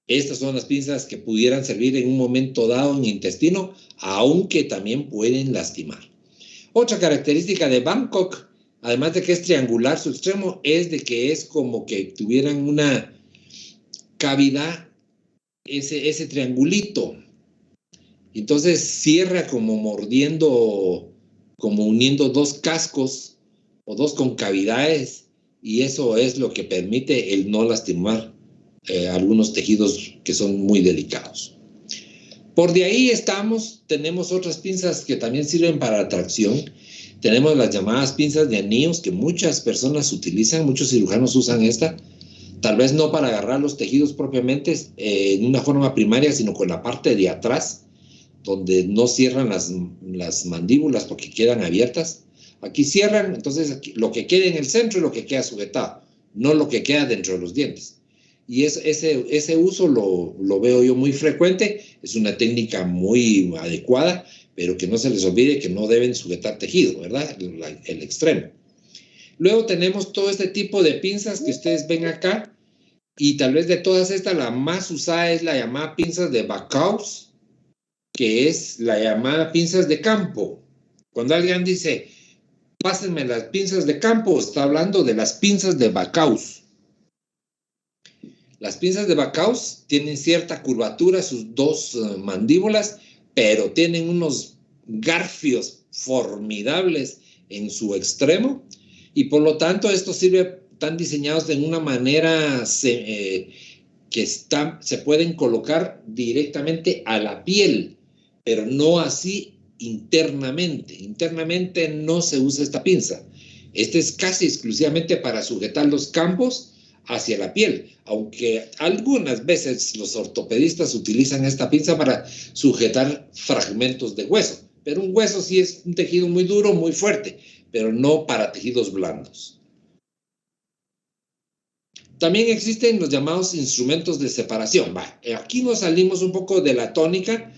Estas son las pinzas que pudieran servir en un momento dado en intestino, aunque también pueden lastimar. Otra característica de Babcock, además de que es triangular su extremo, es de que es como que tuvieran una cavidad, ese triangulito. Entonces cierra como mordiendo, como uniendo dos cascos o dos concavidades, y eso es lo que permite el no lastimar algunos tejidos que son muy delicados. Por de ahí tenemos otras pinzas que también sirven para tracción. Tenemos las llamadas pinzas de anillos que muchas personas utilizan, muchos cirujanos usan esta, tal vez no para agarrar los tejidos propiamente en una forma primaria, sino con la parte de atrás, donde no cierran las mandíbulas porque quedan abiertas. Aquí cierran, entonces aquí, lo que queda en el centro es lo que queda sujetado, no lo que queda dentro de los dientes. Y ese uso lo veo yo muy frecuente, es una técnica muy adecuada, pero que no se les olvide que no deben sujetar tejido, ¿verdad? El extremo. Luego tenemos todo este tipo de pinzas que ustedes ven acá, y tal vez de todas estas la más usada es la llamada pinzas de Backus, que es la llamada pinzas de campo. Cuando alguien dice, pásenme las pinzas de campo, está hablando de las pinzas de Backus. Las pinzas de Backus tienen cierta curvatura, sus dos mandíbulas, pero tienen unos garfios formidables en su extremo, y por lo tanto estos están diseñados de una manera que se pueden colocar directamente a la piel, pero no así internamente. Internamente no se usa esta pinza. Este es casi exclusivamente para sujetar los campos hacia la piel, aunque algunas veces los ortopedistas utilizan esta pinza para sujetar fragmentos de hueso, pero un hueso sí es un tejido muy duro, muy fuerte, pero no para tejidos blandos. También existen los llamados instrumentos de separación. Aquí nos salimos un poco de la tónica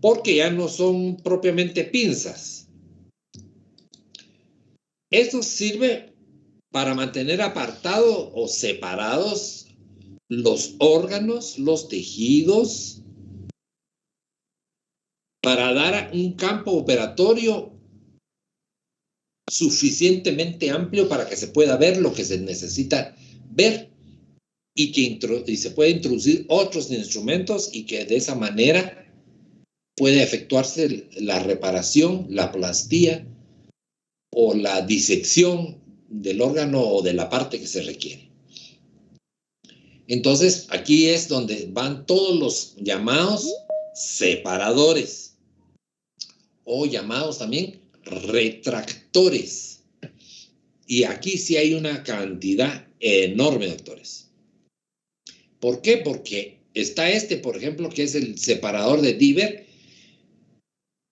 porque ya no son propiamente pinzas. Esto sirve para mantener apartados o separados los órganos, los tejidos, para dar un campo operatorio suficientemente amplio para que se pueda ver lo que se necesita ver y se puede introducir otros instrumentos y que de esa manera puede efectuarse la reparación, la plastía o la disección del órgano o de la parte que se requiere. Entonces, aquí es donde van todos los llamados separadores o llamados también retractores. Y aquí sí hay una cantidad enorme, doctores. ¿Por qué? Porque está por ejemplo, que es el separador de Diver,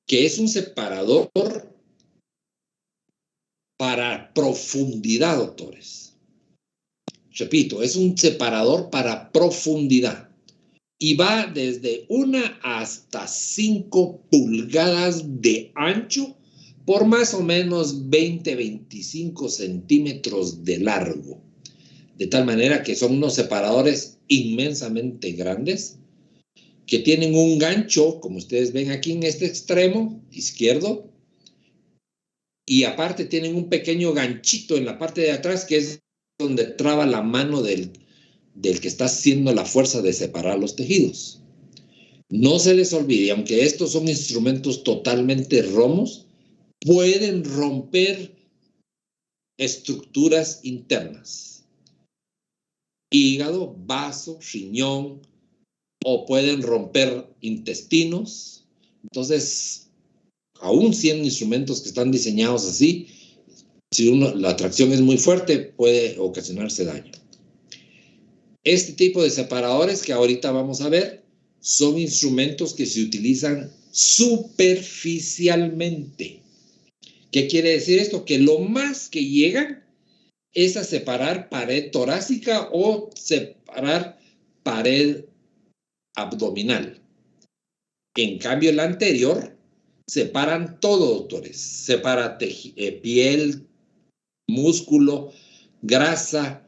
que es un separador para profundidad, doctores. Repito, es un separador para profundidad y va desde 1 hasta 5 pulgadas de ancho por más o menos 20-25 centímetros de largo. De tal manera que son unos separadores inmensamente grandes que tienen un gancho, como ustedes ven aquí en este extremo izquierdo, y aparte tienen un pequeño ganchito en la parte de atrás que es donde traba la mano del que está haciendo la fuerza de separar los tejidos. No se les olvide, aunque estos son instrumentos totalmente romos, pueden romper estructuras internas. Hígado, vaso, riñón, o pueden romper intestinos. Entonces, aún siendo instrumentos que están diseñados así, si la tracción es muy fuerte, puede ocasionarse daño. Este tipo de separadores que ahorita vamos a ver son instrumentos que se utilizan superficialmente. ¿Qué quiere decir esto? Que lo más que llegan es a separar pared torácica o separar pared abdominal. En cambio, el anterior separan todo, doctores. Separa piel, músculo, grasa,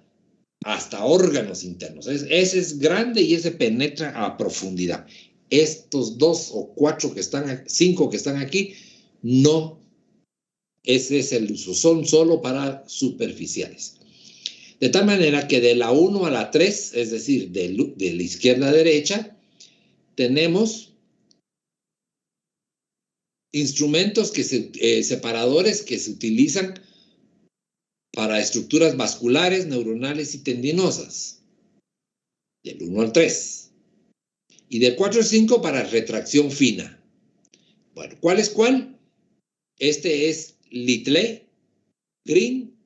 hasta órganos internos. Ese es grande y ese penetra a profundidad. Estos 2 o 4 que están, 5 que están aquí, no, ese es el uso, son solo para superficiales. De tal manera que de la 1 a la 3, es decir, de la izquierda a derecha, tenemos instrumentos separadores que se utilizan para estructuras vasculares, neuronales y tendinosas, del 1 al 3. Y del 4 al 5 para retracción fina. Bueno, ¿cuál es cuál? Este es Little, Green,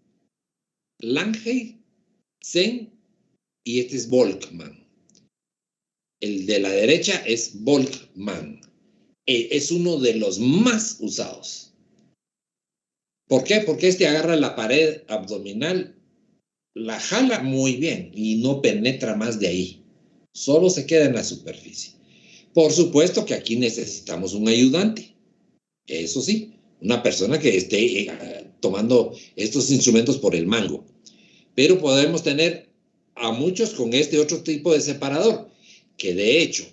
Lange, Zen y este es Volkmann. El de la derecha es Volkmann. Es uno de los más usados. ¿Por qué? Porque este agarra la pared abdominal, la jala muy bien y no penetra más de ahí. Solo se queda en la superficie. Por supuesto que aquí necesitamos un ayudante. Eso sí, una persona que esté tomando estos instrumentos por el mango. Pero podemos tener a muchos con este otro tipo de separador, que de hecho,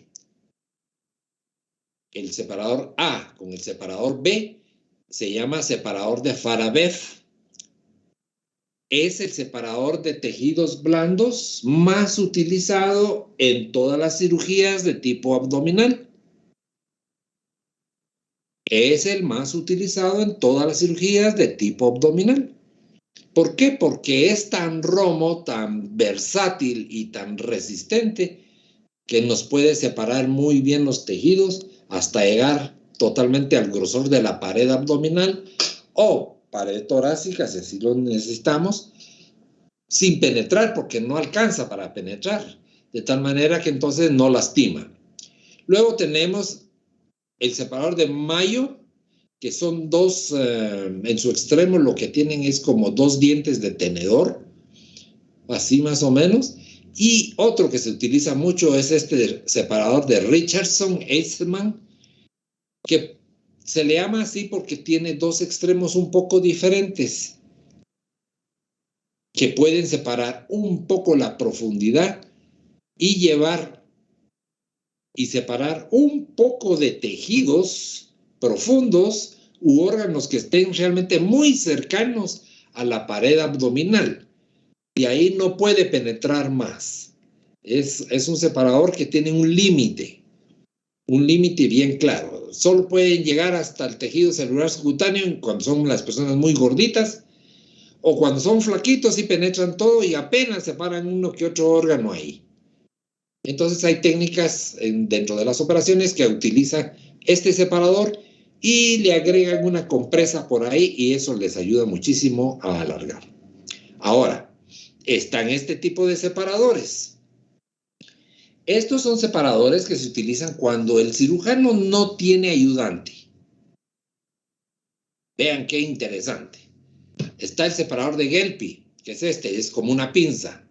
el separador A con el separador B se llama separador de Farabev. Es el separador de tejidos blandos más utilizado en todas las cirugías de tipo abdominal. Es el más utilizado en todas las cirugías de tipo abdominal. ¿Por qué? Porque es tan romo, tan versátil y tan resistente que nos puede separar muy bien los tejidos hasta llegar totalmente al grosor de la pared abdominal o pared torácica, si así lo necesitamos, sin penetrar, porque no alcanza para penetrar, de tal manera que entonces no lastima. Luego tenemos el separador de Mayo, que son dos, en su extremo lo que tienen es como dos dientes de tenedor, así más o menos. Y otro que se utiliza mucho es este separador de Richardson-Eisenman, que se le llama así porque tiene dos extremos un poco diferentes, que pueden separar un poco la profundidad y llevar y separar un poco de tejidos profundos u órganos que estén realmente muy cercanos a la pared abdominal. Y ahí no puede penetrar más. Es un separador que tiene un límite bien claro. Solo pueden llegar hasta el tejido celular subcutáneo cuando son las personas muy gorditas, o cuando son flaquitos y penetran todo y apenas separan uno que otro órgano ahí. Entonces hay técnicas dentro de las operaciones que utilizan este separador y le agregan una compresa por ahí y eso les ayuda muchísimo a alargar. Ahora, están este tipo de separadores. Estos son separadores que se utilizan cuando el cirujano no tiene ayudante. Vean qué interesante. Está el separador de Gelpi, que es este, es como una pinza.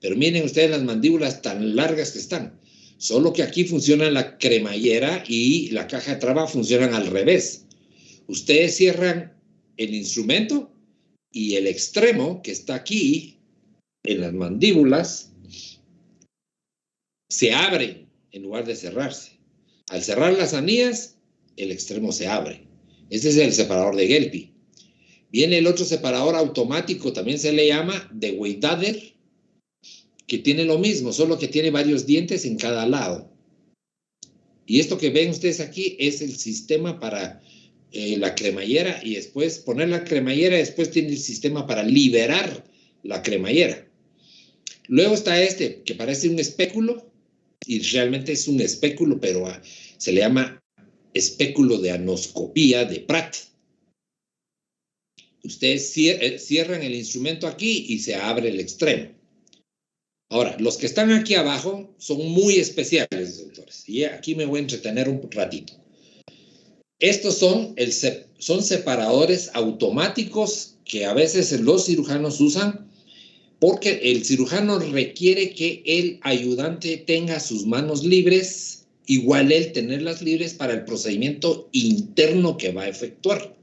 Pero miren ustedes las mandíbulas tan largas que están. Solo que aquí funciona la cremallera y la caja de traba funcionan al revés. Ustedes cierran el instrumento y el extremo que está aquí en las mandíbulas se abre en lugar de cerrarse. Al cerrar las anillas, el extremo se abre. Este es el separador de Gelpi. Viene el otro separador automático, también se le llama de Weydader, que tiene lo mismo, solo que tiene varios dientes en cada lado. Y esto que ven ustedes aquí es el sistema para la cremallera y después poner la cremallera, después tiene el sistema para liberar la cremallera. Luego está este que parece un espéculo y realmente es un espéculo, pero se le llama espéculo de anoscopía de Pratt. Ustedes cierran el instrumento aquí y se abre el extremo. Ahora, los que están aquí abajo son muy especiales, doctores. Y aquí me voy a entretener un ratito. Estos son separadores automáticos que a veces los cirujanos usan porque el cirujano requiere que el ayudante tenga sus manos libres, igual él tenerlas libres para el procedimiento interno que va a efectuar.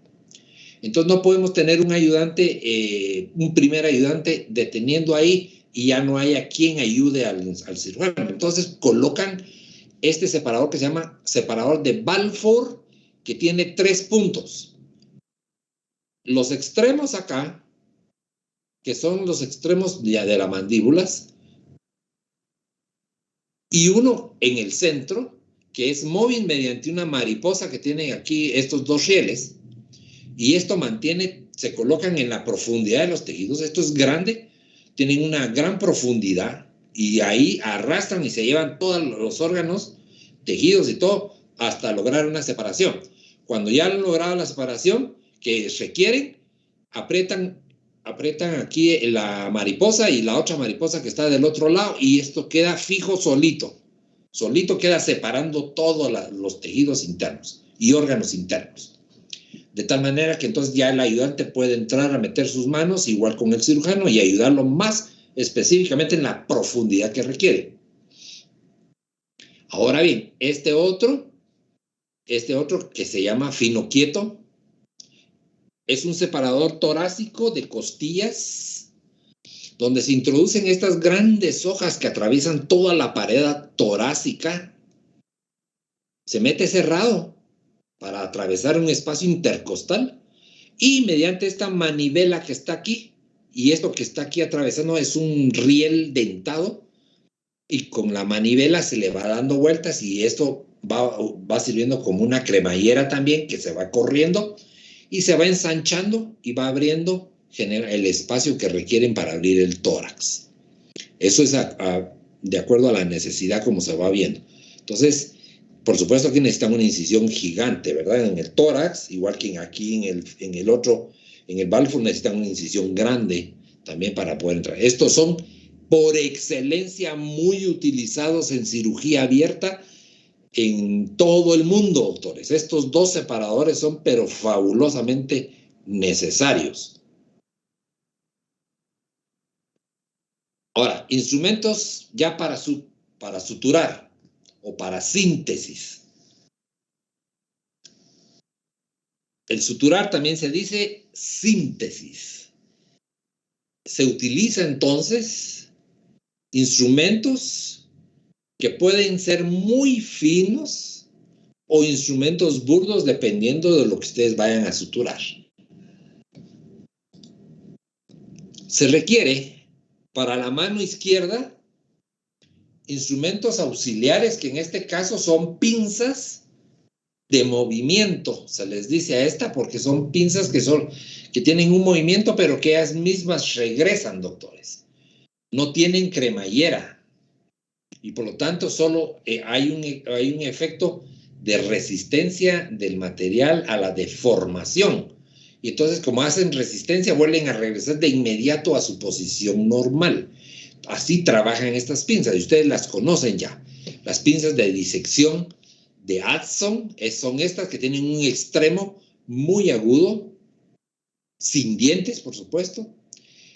Entonces no podemos tener un ayudante, un primer ayudante deteniendo ahí y ya no haya quien ayude al cirujano. Entonces colocan este separador que se llama separador de Balfour, que tiene 3 puntos. Los extremos acá, que son los extremos de las mandíbulas, y uno en el centro, que es móvil mediante una mariposa que tiene aquí estos 2 rieles, y esto se colocan en la profundidad de los tejidos. Esto es grande, tienen una gran profundidad y ahí arrastran y se llevan todos los órganos, tejidos y todo hasta lograr una separación. Cuando ya han logrado la separación que requieren, aprietan aquí la mariposa y la otra mariposa que está del otro lado y esto queda fijo solito. Solito queda separando todos los tejidos internos y órganos internos. De tal manera que entonces ya el ayudante puede entrar a meter sus manos igual con el cirujano y ayudarlo más específicamente en la profundidad que requiere. Ahora bien, este otro este otro que se llama fino quieto. Es un separador torácico de costillas, donde se introducen estas grandes hojas que atraviesan toda la pared torácica. Se mete cerrado para atravesar un espacio intercostal y mediante esta manivela que está aquí, y esto que está aquí atravesando es un riel dentado, y con la manivela se le va dando vueltas y esto va sirviendo como una cremallera también que se va corriendo y se va ensanchando y va abriendo, genera el espacio que requieren para abrir el tórax. Eso es de acuerdo a la necesidad como se va viendo. Entonces, por supuesto aquí necesitan una incisión gigante, ¿verdad? En el tórax, igual que aquí en el otro, en el Balfour necesitan una incisión grande también para poder entrar. Estos son por excelencia muy utilizados en cirugía abierta en todo el mundo, doctores. Estos dos separadores son pero fabulosamente necesarios. Ahora, instrumentos ya para suturar o para síntesis. El suturar también se dice síntesis. Se utiliza entonces instrumentos que pueden ser muy finos o instrumentos burdos dependiendo de lo que ustedes vayan a suturar. Se requiere para la mano izquierda instrumentos auxiliares que en este caso son pinzas de movimiento. Se les dice a esta porque son pinzas que tienen un movimiento pero que ellas mismas regresan, doctores. No tienen cremallera. Y por lo tanto solo hay un efecto de resistencia del material a la deformación. Y entonces como hacen resistencia vuelven a regresar de inmediato a su posición normal. Así trabajan estas pinzas y ustedes las conocen ya. Las pinzas de disección de Addison son estas que tienen un extremo muy agudo, sin dientes por supuesto.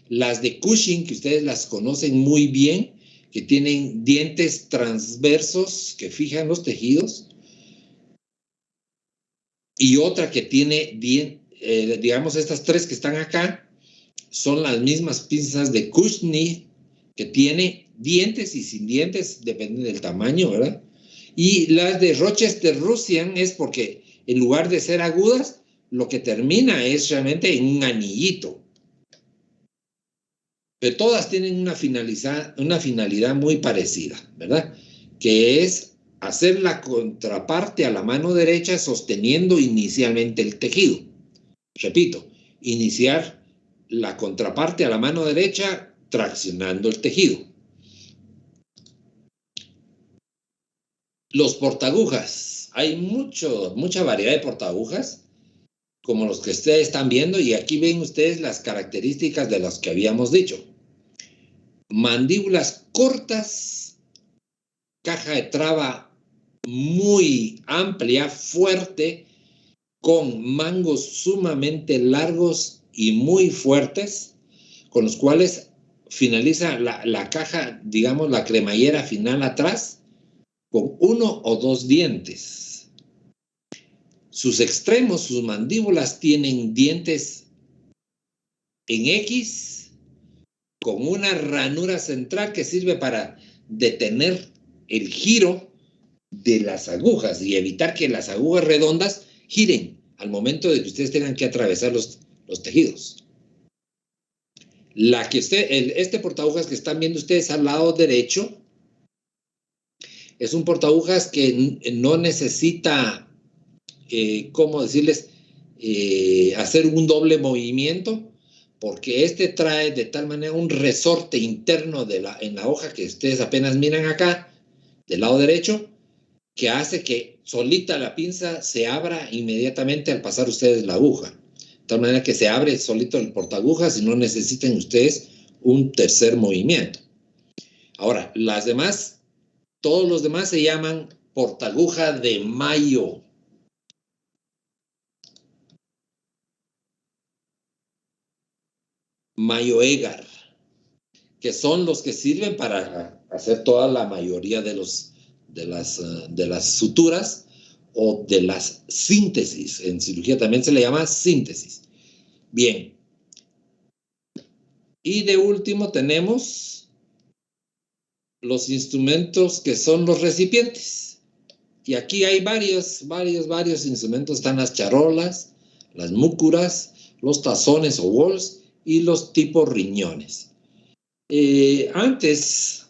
Las de Cushing, que ustedes las conocen muy bien, que tienen dientes transversos que fijan los tejidos, y otra que tiene, digamos, estas tres que están acá, son las mismas pinzas de Kushner, que tiene dientes y sin dientes, depende del tamaño, ¿verdad? Y las de Rochester Russian es porque en lugar de ser agudas, lo que termina es realmente en un anillito. Pero todas tienen una finalidad muy parecida, ¿verdad? Que es hacer la contraparte a la mano derecha sosteniendo inicialmente el tejido. Repito, iniciar la contraparte a la mano derecha traccionando el tejido. Los portaagujas. Hay mucha variedad de portaagujas, como los que ustedes están viendo, y aquí ven ustedes las características de las que habíamos dicho. Mandíbulas cortas, caja de traba muy amplia, fuerte, con mangos sumamente largos y muy fuertes, con los cuales finaliza la caja, digamos, la cremallera final atrás, con 1 o 2 dientes. Sus extremos, sus mandíbulas, tienen dientes en X, con una ranura central que sirve para detener el giro de las agujas y evitar que las agujas redondas giren al momento de que ustedes tengan que atravesar los tejidos. Este portaagujas que están viendo ustedes al lado derecho es un portaagujas que no necesita, ¿cómo decirles?, hacer un doble movimiento, porque este trae de tal manera un resorte interno en la hoja que ustedes apenas miran acá, del lado derecho, que hace que solita la pinza se abra inmediatamente al pasar ustedes la aguja. De tal manera que se abre solito el portaagujas y no necesiten ustedes un tercer movimiento. Ahora, todos los demás se llaman portaaguja de Mayo. Mayo-Egar, que son los que sirven para hacer toda la mayoría de las suturas, o de las síntesis. En cirugía también se le llama síntesis. Bien. Y de último tenemos los instrumentos que son los recipientes. Y aquí hay varios instrumentos. Están las charolas, las múcuras, los tazones o bols y los tipos riñones. Antes,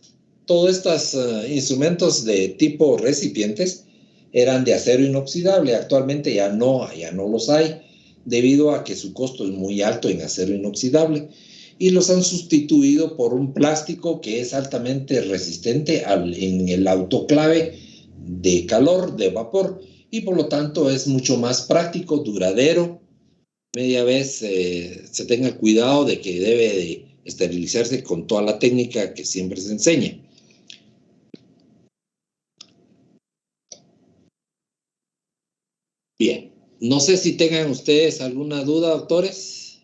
todos estos instrumentos de tipo recipientes eran de acero inoxidable. Actualmente ya no los hay, debido a que su costo es muy alto en acero inoxidable, y los han sustituido por un plástico que es altamente resistente en el autoclave de calor, de vapor, y por lo tanto es mucho más práctico, duradero. Media vez se tenga cuidado de que debe de esterilizarse con toda la técnica que siempre se enseña. Bien, no sé si tengan ustedes alguna duda, doctores.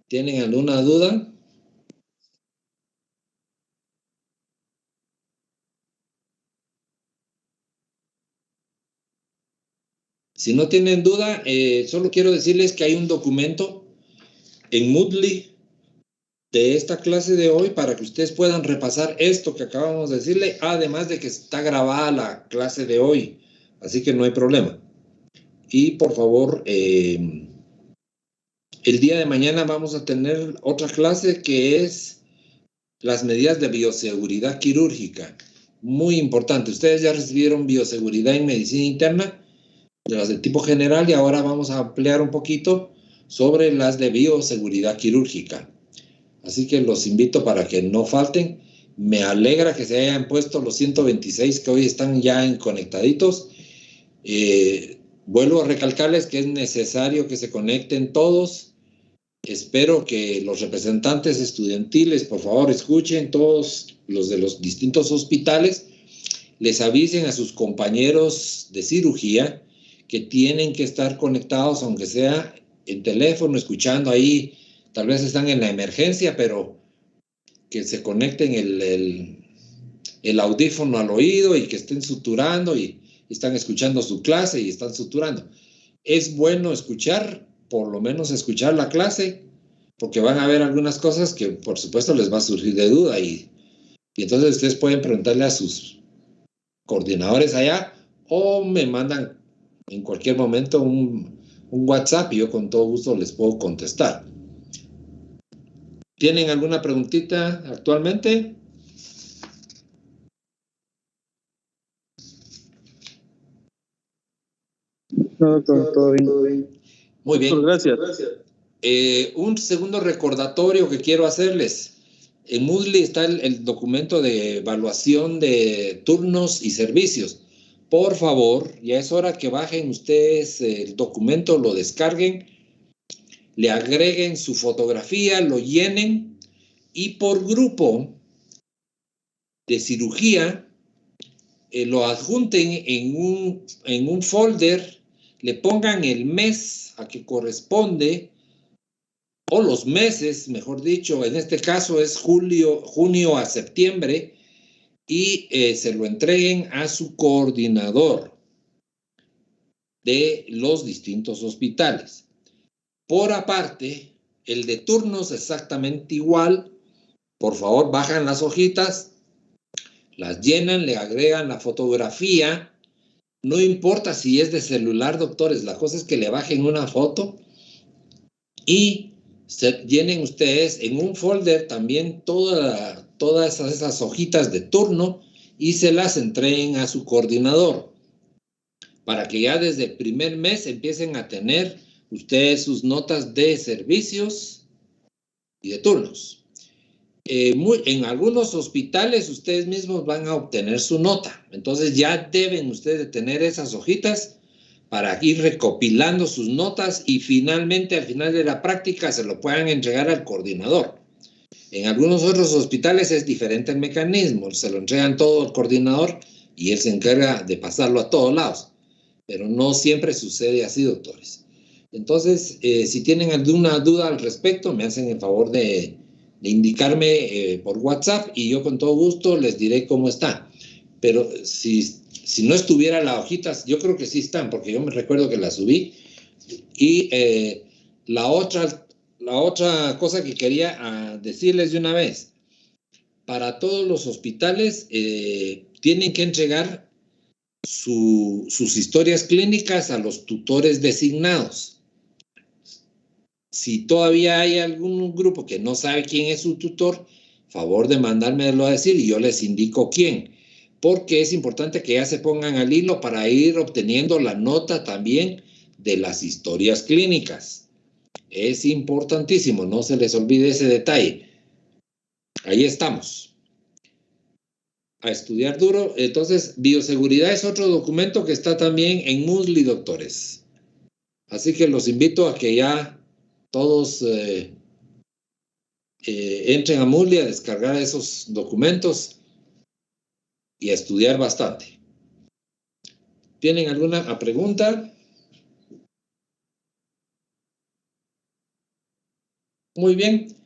¿Tienen alguna duda? Si no tienen duda, solo quiero decirles que hay un documento en Moodle de esta clase de hoy para que ustedes puedan repasar esto que acabamos de decirle, además de que está grabada la clase de hoy, así que no hay problema. Y por favor, el día de mañana vamos a tener otra clase que es las medidas de bioseguridad quirúrgica. Muy importante. Ustedes ya recibieron bioseguridad en medicina interna, de las de tipo general, y ahora vamos a ampliar un poquito sobre las de bioseguridad quirúrgica. Así que los invito para que no falten. Me alegra que se hayan puesto los 126 que hoy están ya conectaditos. Vuelvo a recalcarles que es necesario que se conecten todos. Espero que los representantes estudiantiles, por favor, escuchen, todos los de los distintos hospitales, les avisen a sus compañeros de cirugía que tienen que estar conectados, aunque sea en teléfono, escuchando ahí. Tal vez están en la emergencia, pero que se conecten el audífono al oído y que estén suturando y están escuchando su clase y están suturando. Es bueno escuchar, por lo menos escuchar la clase, porque van a haber algunas cosas que por supuesto les va a surgir de duda y entonces ustedes pueden preguntarle a sus coordinadores allá o me mandan en cualquier momento un WhatsApp y yo con todo gusto les puedo contestar. ¿Tienen alguna preguntita actualmente? No, doctor, todo bien. Muy bien. Gracias. Un segundo recordatorio que quiero hacerles. En Moodle está el documento de evaluación de turnos y servicios. Por favor, ya es hora que bajen ustedes el documento, lo descarguen, le agreguen su fotografía, lo llenen y por grupo de cirugía lo adjunten en un folder, le pongan el mes a que corresponde, o los meses, mejor dicho, en este caso es junio a septiembre, y se lo entreguen a su coordinador de los distintos hospitales. Por aparte, el de turnos exactamente igual. Por favor, bajan las hojitas, las llenan, le agregan la fotografía. No importa si es de celular, doctores, la cosa es que le bajen una foto y llenen ustedes en un folder también todas esas hojitas de turno y se las entreguen a su coordinador para que ya desde el primer mes empiecen a tener ustedes sus notas de servicios y de turnos. En algunos hospitales ustedes mismos van a obtener su nota, entonces ya deben ustedes de tener esas hojitas para ir recopilando sus notas y finalmente al final de la práctica se lo puedan entregar al coordinador. En algunos otros hospitales es diferente el mecanismo, se lo entregan todo al coordinador y él se encarga de pasarlo a todos lados, pero no siempre sucede así, doctores. Entonces, si tienen alguna duda al respecto, me hacen el favor de indicarme por WhatsApp y yo con todo gusto les diré cómo está. Pero si no estuviera la hojita, yo creo que sí están, porque yo me recuerdo que la subí. Y la otra cosa que quería decirles de una vez, para todos los hospitales tienen que entregar sus historias clínicas a los tutores designados. Si todavía hay algún grupo que no sabe quién es su tutor, favor de mandármelo a decir y yo les indico quién, porque es importante que ya se pongan al hilo para ir obteniendo la nota también de las historias clínicas. Es importantísimo, no se les olvide ese detalle. Ahí estamos. A estudiar duro. Entonces, bioseguridad es otro documento que está también en Moodle, doctores. Así que los invito a que ya todos entren a Moodle a descargar esos documentos y a estudiar bastante. ¿Tienen alguna pregunta? Muy bien.